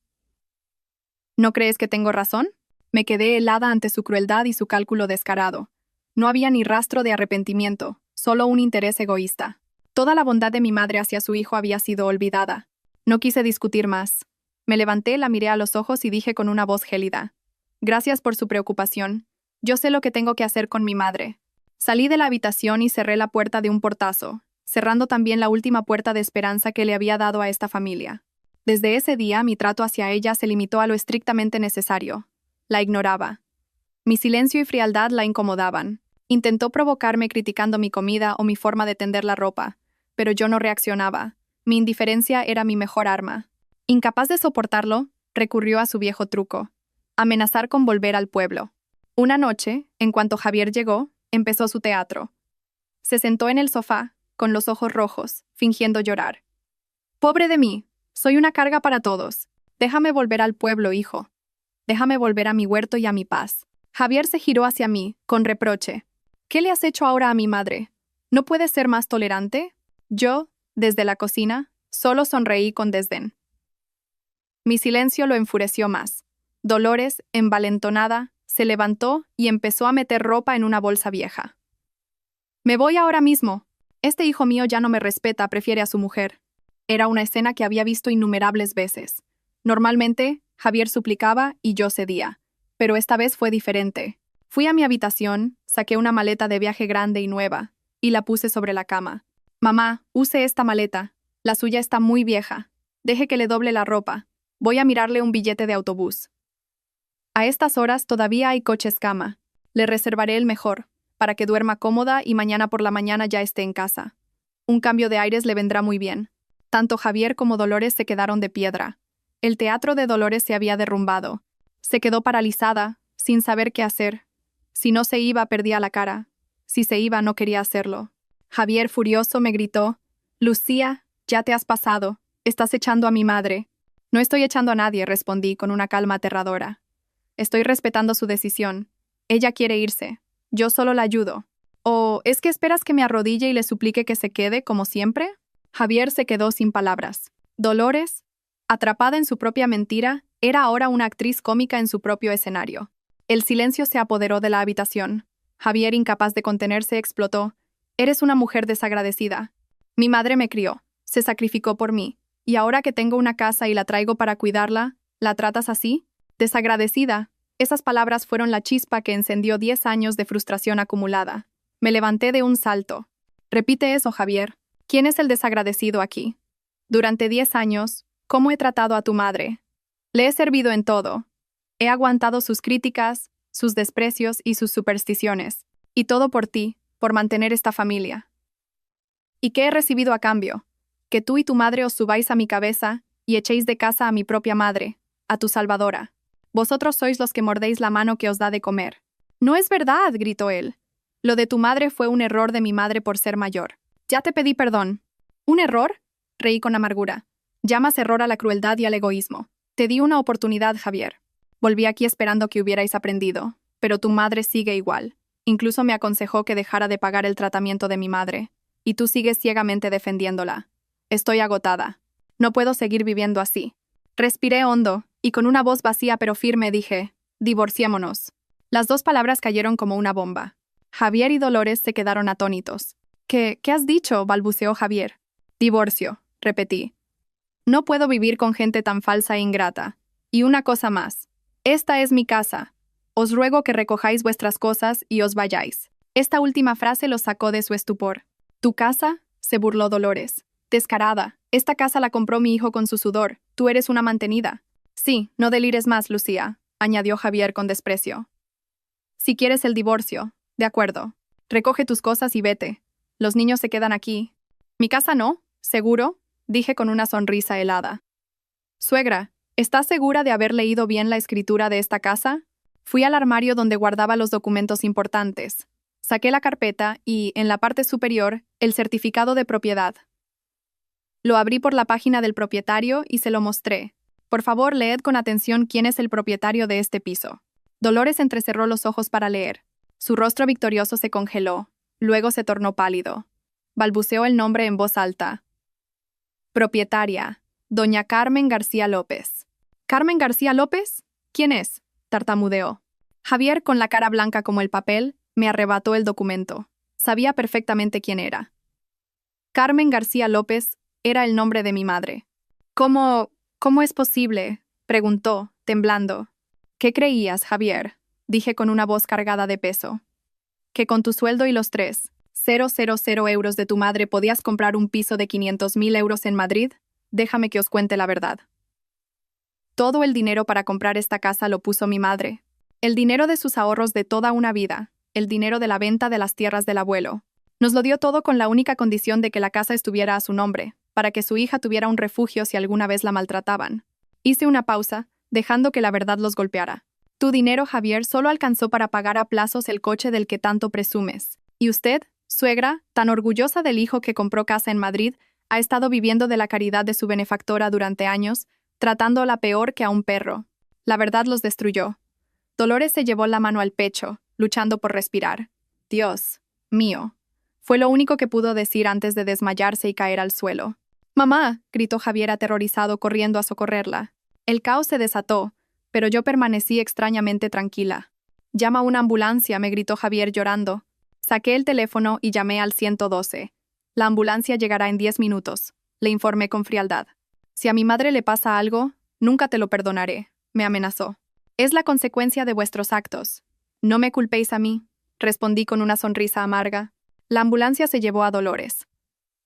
¿No crees que tengo razón? Me quedé helada ante su crueldad y su cálculo descarado. No había ni rastro de arrepentimiento, solo un interés egoísta. Toda la bondad de mi madre hacia su hijo había sido olvidada. No quise discutir más. Me levanté, la miré a los ojos y dije con una voz gélida: «Gracias por su preocupación. Yo sé lo que tengo que hacer con mi madre». Salí de la habitación y cerré la puerta de un portazo, cerrando también la última puerta de esperanza que le había dado a esta familia. Desde ese día, mi trato hacia ella se limitó a lo estrictamente necesario. La ignoraba. Mi silencio y frialdad la incomodaban. Intentó provocarme criticando mi comida o mi forma de tender la ropa, pero yo no reaccionaba. Mi indiferencia era mi mejor arma. Incapaz de soportarlo, recurrió a su viejo truco: amenazar con volver al pueblo. Una noche, en cuanto Javier llegó, empezó su teatro. Se sentó en el sofá, con los ojos rojos, fingiendo llorar. «Pobre de mí, soy una carga para todos. Déjame volver al pueblo, hijo. Déjame volver a mi huerto y a mi paz». Javier se giró hacia mí, con reproche. «¿Qué le has hecho ahora a mi madre? ¿No puedes ser más tolerante?» Yo, desde la cocina, solo sonreí con desdén. Mi silencio lo enfureció más. Dolores, envalentonada, se levantó y empezó a meter ropa en una bolsa vieja. «Me voy ahora mismo. Este hijo mío ya no me respeta, prefiere a su mujer». Era una escena que había visto innumerables veces. Normalmente, Javier suplicaba y yo cedía. Pero esta vez fue diferente. Fui a mi habitación, saqué una maleta de viaje grande y nueva, y la puse sobre la cama. «Mamá, use esta maleta. La suya está muy vieja. Deje que le doble la ropa. Voy a mirarle un billete de autobús. A estas horas todavía hay coches cama. Le reservaré el mejor, para que duerma cómoda y mañana por la mañana ya esté en casa. Un cambio de aires le vendrá muy bien». Tanto Javier como Dolores se quedaron de piedra. El teatro de Dolores se había derrumbado. Se quedó paralizada, sin saber qué hacer. Si no se iba, perdía la cara. Si se iba, no quería hacerlo. Javier, furioso, me gritó: «Lucía, ya te has pasado. Estás echando a mi madre». «No estoy echando a nadie», respondí con una calma aterradora. «Estoy respetando su decisión. Ella quiere irse. Yo solo la ayudo». «¿O es que esperas que me arrodille y le suplique que se quede, como siempre?» Javier se quedó sin palabras. Dolores, atrapada en su propia mentira, era ahora una actriz cómica en su propio escenario. El silencio se apoderó de la habitación. Javier, incapaz de contenerse, explotó: «Eres una mujer desagradecida. Mi madre me crió, se sacrificó por mí, y ahora que tengo una casa y la traigo para cuidarla, ¿la tratas así? Desagradecida». Esas palabras fueron la chispa que encendió 10 años de frustración acumulada. Me levanté de un salto. «Repite eso, Javier. ¿Quién es el desagradecido aquí?» Durante 10 años, ¿cómo he tratado a tu madre? Le he servido en todo. He aguantado sus críticas, sus desprecios y sus supersticiones. Y todo por ti, por mantener esta familia. ¿Y qué he recibido a cambio? Que tú y tu madre os subáis a mi cabeza y echéis de casa a mi propia madre, a tu salvadora. Vosotros sois los que mordéis la mano que os da de comer. No es verdad, gritó él. Lo de tu madre fue un error de mi madre por ser mayor. Ya te pedí perdón. ¿Un error? Reí con amargura. Llamas error a la crueldad y al egoísmo. Te di una oportunidad, Javier. Volví aquí esperando que hubierais aprendido, pero tu madre sigue igual. Incluso me aconsejó que dejara de pagar el tratamiento de mi madre, y tú sigues ciegamente defendiéndola. Estoy agotada. No puedo seguir viviendo así. Respiré hondo, y con una voz vacía pero firme dije, divorciémonos. Las dos palabras cayeron como una bomba. Javier y Dolores se quedaron atónitos. ¿Qué has dicho?, balbuceó Javier. Divorcio, repetí. No puedo vivir con gente tan falsa e ingrata. Y una cosa más. Esta es mi casa. Os ruego que recojáis vuestras cosas y os vayáis. Esta última frase los sacó de su estupor. ¿Tu casa?, se burló Dolores. Descarada. Esta casa la compró mi hijo con su sudor. Tú eres una mantenida. Sí, no delires más, Lucía, añadió Javier con desprecio. Si quieres el divorcio, de acuerdo. Recoge tus cosas y vete. Los niños se quedan aquí. Mi casa no, ¿seguro?, dije con una sonrisa helada. Suegra, ¿estás segura de haber leído bien la escritura de esta casa? Fui al armario donde guardaba los documentos importantes. Saqué la carpeta y, en la parte superior, el certificado de propiedad. Lo abrí por la página del propietario y se lo mostré. Por favor, leed con atención quién es el propietario de este piso. Dolores entrecerró los ojos para leer. Su rostro victorioso se congeló. Luego se tornó pálido. Balbuceó el nombre en voz alta. Propietaria, doña Carmen García López. ¿Carmen García López? ¿Quién es?, tartamudeó. Javier, con la cara blanca como el papel, me arrebató el documento. Sabía perfectamente quién era. Carmen García López era el nombre de mi madre. ¿Cómo es posible?, preguntó, temblando. ¿Qué creías, Javier?, dije con una voz cargada de peso. ¿Que con tu sueldo y los 3,000 euros de tu madre podías comprar un piso de 500.000 euros en Madrid? Déjame que os cuente la verdad. Todo el dinero para comprar esta casa lo puso mi madre. El dinero de sus ahorros de toda una vida, el dinero de la venta de las tierras del abuelo. Nos lo dio todo con la única condición de que la casa estuviera a su nombre, para que su hija tuviera un refugio si alguna vez la maltrataban. Hice una pausa, dejando que la verdad los golpeara. Tu dinero, Javier, solo alcanzó para pagar a plazos el coche del que tanto presumes. Y usted, suegra, tan orgullosa del hijo que compró casa en Madrid, ha estado viviendo de la caridad de su benefactora durante años, tratándola peor que a un perro. La verdad los destruyó. Dolores se llevó la mano al pecho, luchando por respirar. Dios mío. Fue lo único que pudo decir antes de desmayarse y caer al suelo. «Mamá», gritó Javier aterrorizado corriendo a socorrerla. El caos se desató, pero yo permanecí extrañamente tranquila. «Llama a una ambulancia», me gritó Javier llorando. Saqué el teléfono y llamé al 112. La ambulancia llegará en 10 minutos, le informé con frialdad. Si a mi madre le pasa algo, nunca te lo perdonaré, me amenazó. Es la consecuencia de vuestros actos. No me culpéis a mí, respondí con una sonrisa amarga. La ambulancia se llevó a Dolores.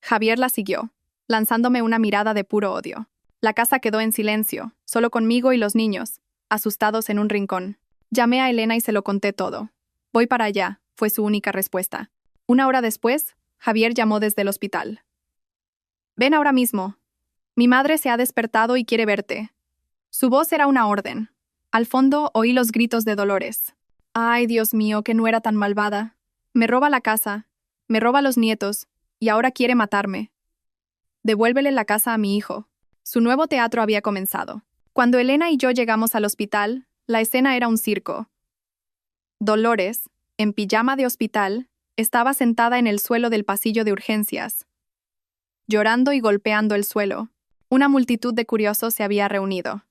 Javier la siguió, lanzándome una mirada de puro odio. La casa quedó en silencio, solo conmigo y los niños, asustados en un rincón. Llamé a Elena y se lo conté todo. Voy para allá, fue su única respuesta. Una hora después, Javier llamó desde el hospital. Ven ahora mismo. Mi madre se ha despertado y quiere verte. Su voz era una orden. Al fondo oí los gritos de Dolores. Ay, Dios mío, que no era tan malvada. Me roba la casa, me roba los nietos, y ahora quiere matarme. Devuélvele la casa a mi hijo. Su nuevo teatro había comenzado. Cuando Elena y yo llegamos al hospital, la escena era un circo. Dolores, en pijama de hospital, estaba sentada en el suelo del pasillo de urgencias, llorando y golpeando el suelo. Una multitud de curiosos se había reunido.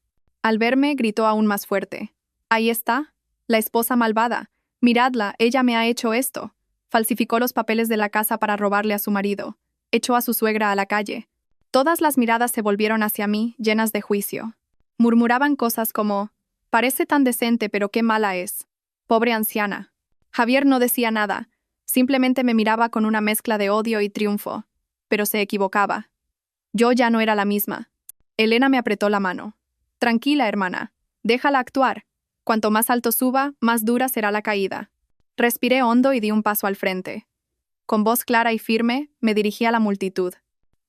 Al verme, gritó aún más fuerte. «Ahí está, la esposa malvada. Miradla, ella me ha hecho esto». Falsificó los papeles de la casa para robarle a su marido. Echó a su suegra a la calle. Todas las miradas se volvieron hacia mí, llenas de juicio. Murmuraban cosas como, «Parece tan decente, pero qué mala es. Pobre anciana». Javier no decía nada, simplemente me miraba con una mezcla de odio y triunfo. Pero se equivocaba. Yo ya no era la misma. Elena me apretó la mano. Tranquila, hermana. Déjala actuar. Cuanto más alto suba, más dura será la caída. Respiré hondo y di un paso al frente. Con voz clara y firme, me dirigí a la multitud.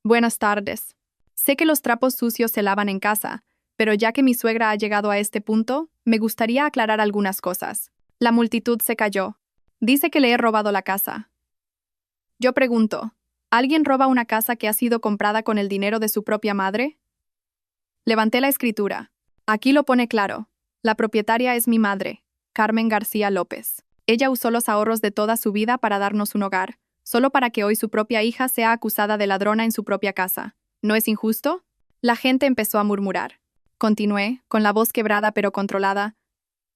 Buenas tardes. Sé que los trapos sucios se lavan en casa, pero ya que mi suegra ha llegado a este punto, me gustaría aclarar algunas cosas. La multitud se calló. Dice que le he robado la casa. Yo pregunto, ¿alguien roba una casa que ha sido comprada con el dinero de su propia madre? Levanté la escritura. Aquí lo pone claro. La propietaria es mi madre, Carmen García López. Ella usó los ahorros de toda su vida para darnos un hogar, solo para que hoy su propia hija sea acusada de ladrona en su propia casa. ¿No es injusto? La gente empezó a murmurar. Continué, con la voz quebrada pero controlada.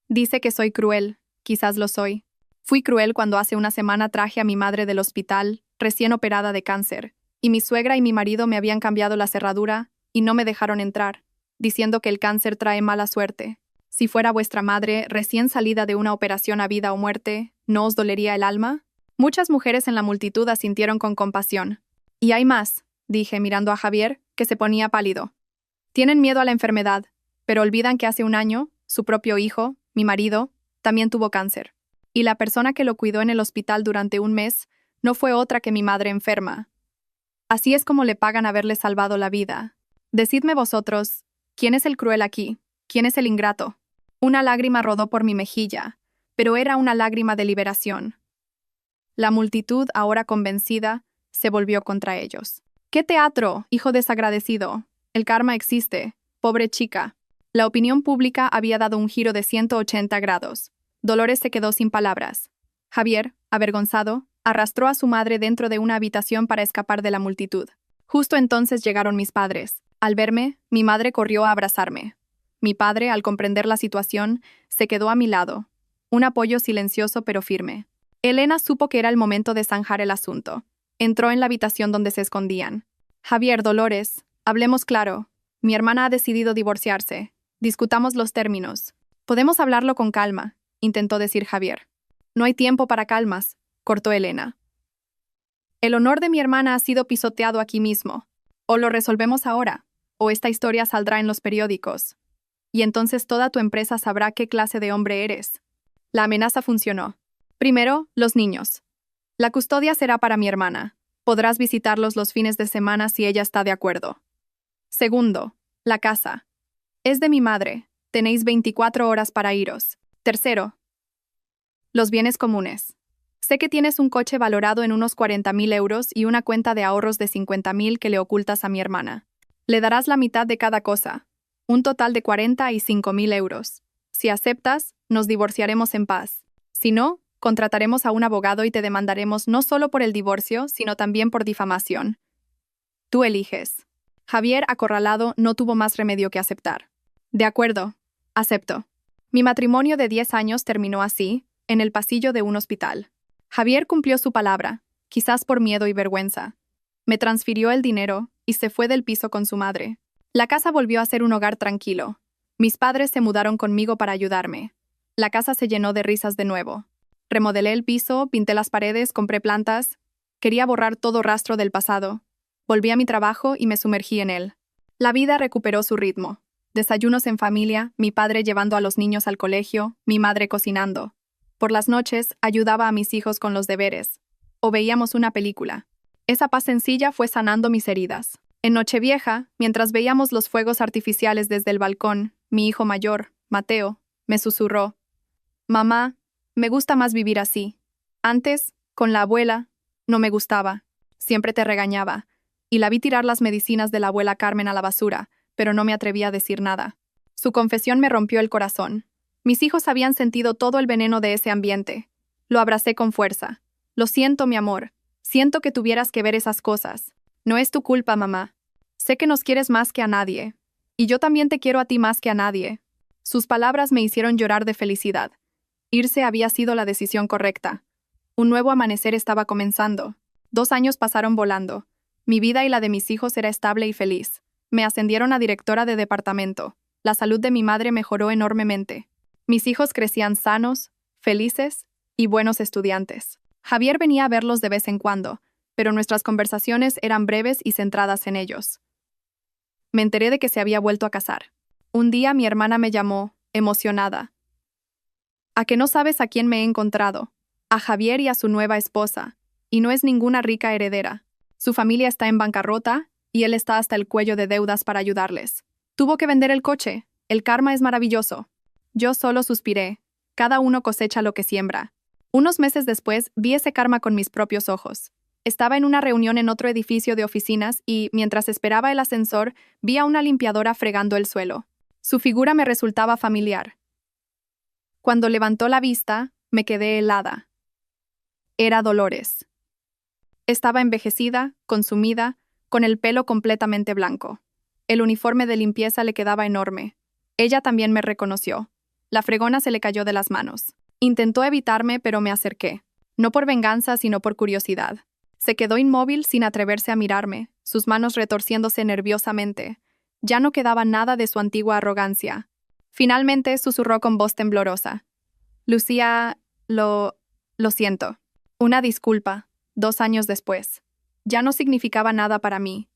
Dice que soy cruel. Quizás lo soy. Fui cruel cuando hace una semana traje a mi madre del hospital, recién operada de cáncer, y mi suegra y mi marido me habían cambiado la cerradura y no me dejaron entrar, diciendo que el cáncer trae mala suerte. Si fuera vuestra madre, recién salida de una operación a vida o muerte, ¿no os dolería el alma? Muchas mujeres en la multitud asintieron con compasión. Y hay más, dije mirando a Javier, que se ponía pálido. Tienen miedo a la enfermedad, pero olvidan que hace un año, su propio hijo, mi marido, también tuvo cáncer. Y la persona que lo cuidó en el hospital durante un mes no fue otra que mi madre enferma. Así es como le pagan haberle salvado la vida. Decidme vosotros, ¿quién es el cruel aquí? ¿Quién es el ingrato? Una lágrima rodó por mi mejilla, pero era una lágrima de liberación. La multitud, ahora convencida, se volvió contra ellos. ¡Qué teatro, hijo desagradecido! El karma existe, pobre chica. La opinión pública había dado un giro de 180 grados. Dolores se quedó sin palabras. Javier, avergonzado, arrastró a su madre dentro de una habitación para escapar de la multitud. Justo entonces llegaron mis padres. Al verme, mi madre corrió a abrazarme. Mi padre, al comprender la situación, se quedó a mi lado. Un apoyo silencioso pero firme. Elena supo que era el momento de zanjar el asunto. Entró en la habitación donde se escondían. Javier, Dolores, hablemos claro. Mi hermana ha decidido divorciarse. Discutamos los términos. Podemos hablarlo con calma, intentó decir Javier. No hay tiempo para calmas, cortó Elena. El honor de mi hermana ha sido pisoteado aquí mismo. O lo resolvemos ahora, o esta historia saldrá en los periódicos. Y entonces toda tu empresa sabrá qué clase de hombre eres. La amenaza funcionó. Primero, los niños. La custodia será para mi hermana. Podrás visitarlos los fines de semana si ella está de acuerdo. Segundo, la casa. Es de mi madre. Tenéis 24 horas para iros. Tercero, los bienes comunes. Sé que tienes un coche valorado en unos 40.000 euros y una cuenta de ahorros de 50.000 que le ocultas a mi hermana. Le darás la mitad de cada cosa, un total de 45.000 euros. Si aceptas, nos divorciaremos en paz. Si no, contrataremos a un abogado y te demandaremos no solo por el divorcio, sino también por difamación. Tú eliges. Javier, acorralado, no tuvo más remedio que aceptar. De acuerdo, acepto. Mi matrimonio de 10 años terminó así, en el pasillo de un hospital. Javier cumplió su palabra, quizás por miedo y vergüenza. Me transfirió el dinero y se fue del piso con su madre. La casa volvió a ser un hogar tranquilo. Mis padres se mudaron conmigo para ayudarme. La casa se llenó de risas de nuevo. Remodelé el piso, pinté las paredes, compré plantas. Quería borrar todo rastro del pasado. Volví a mi trabajo y me sumergí en él. La vida recuperó su ritmo. Desayunos en familia, mi padre llevando a los niños al colegio, mi madre cocinando. Por las noches, ayudaba a mis hijos con los deberes. O veíamos una película. Esa paz sencilla fue sanando mis heridas. En Nochevieja, mientras veíamos los fuegos artificiales desde el balcón, mi hijo mayor, Mateo, me susurró: «Mamá, me gusta más vivir así. Antes, con la abuela, no me gustaba. Siempre te regañaba. Y la vi tirar las medicinas de la abuela Carmen a la basura, pero no me atreví a decir nada». Su confesión me rompió el corazón. Mis hijos habían sentido todo el veneno de ese ambiente. Lo abracé con fuerza. Lo siento, mi amor. Siento que tuvieras que ver esas cosas. No es tu culpa, mamá. Sé que nos quieres más que a nadie. Y yo también te quiero a ti más que a nadie. Sus palabras me hicieron llorar de felicidad. Irse había sido la decisión correcta. Un nuevo amanecer estaba comenzando. 2 años pasaron volando. Mi vida y la de mis hijos era estable y feliz. Me ascendieron a directora de departamento. La salud de mi madre mejoró enormemente. Mis hijos crecían sanos, felices y buenos estudiantes. Javier venía a verlos de vez en cuando, pero nuestras conversaciones eran breves y centradas en ellos. Me enteré de que se había vuelto a casar. Un día mi hermana me llamó, emocionada. ¿A que no sabes a quién me he encontrado? A Javier y a su nueva esposa. Y no es ninguna rica heredera. Su familia está en bancarrota y él está hasta el cuello de deudas para ayudarles. Tuvo que vender el coche. El karma es maravilloso. Yo solo suspiré. Cada uno cosecha lo que siembra. Unos meses después vi ese karma con mis propios ojos. Estaba en una reunión en otro edificio de oficinas y, mientras esperaba el ascensor, vi a una limpiadora fregando el suelo. Su figura me resultaba familiar. Cuando levantó la vista, me quedé helada. Era Dolores. Estaba envejecida, consumida, con el pelo completamente blanco. El uniforme de limpieza le quedaba enorme. Ella también me reconoció. La fregona se le cayó de las manos. Intentó evitarme, pero me acerqué. No por venganza, sino por curiosidad. Se quedó inmóvil sin atreverse a mirarme, sus manos retorciéndose nerviosamente. Ya no quedaba nada de su antigua arrogancia. Finalmente susurró con voz temblorosa. Lucía, lo siento. Una disculpa, 2 años después. Ya no significaba nada para mí.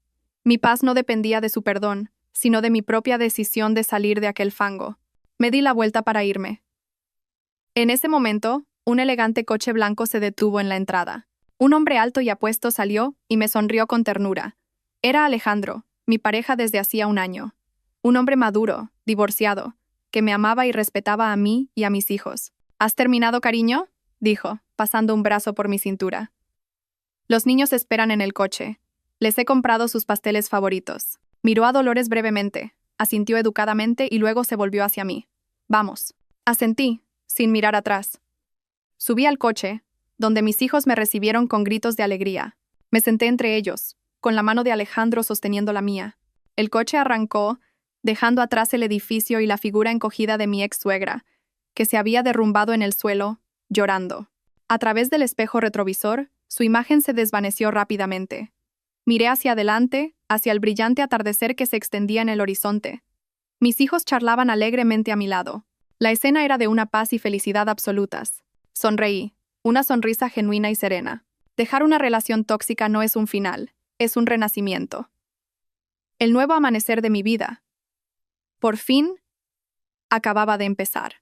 Mi paz no dependía de su perdón, sino de mi propia decisión de salir de aquel fango. Me di la vuelta para irme. En ese momento, un elegante coche blanco se detuvo en la entrada. Un hombre alto y apuesto salió y me sonrió con ternura. Era Alejandro, mi pareja desde hacía 1 año. Un hombre maduro, divorciado, que me amaba y respetaba a mí y a mis hijos. ¿Has terminado, cariño?, dijo, pasando un brazo por mi cintura. Los niños esperan en el coche. Les he comprado sus pasteles favoritos. Miró a Dolores brevemente, asintió educadamente y luego se volvió hacia mí. Vamos. Asentí, sin mirar atrás. Subí al coche, donde mis hijos me recibieron con gritos de alegría. Me senté entre ellos, con la mano de Alejandro sosteniendo la mía. El coche arrancó, dejando atrás el edificio y la figura encogida de mi ex-suegra, que se había derrumbado en el suelo, llorando. A través del espejo retrovisor, su imagen se desvaneció rápidamente. Miré hacia adelante, hacia el brillante atardecer que se extendía en el horizonte. Mis hijos charlaban alegremente a mi lado. La escena era de una paz y felicidad absolutas. Sonreí, una sonrisa genuina y serena. Dejar una relación tóxica no es un final, es un renacimiento. El nuevo amanecer de mi vida, por fin, acababa de empezar.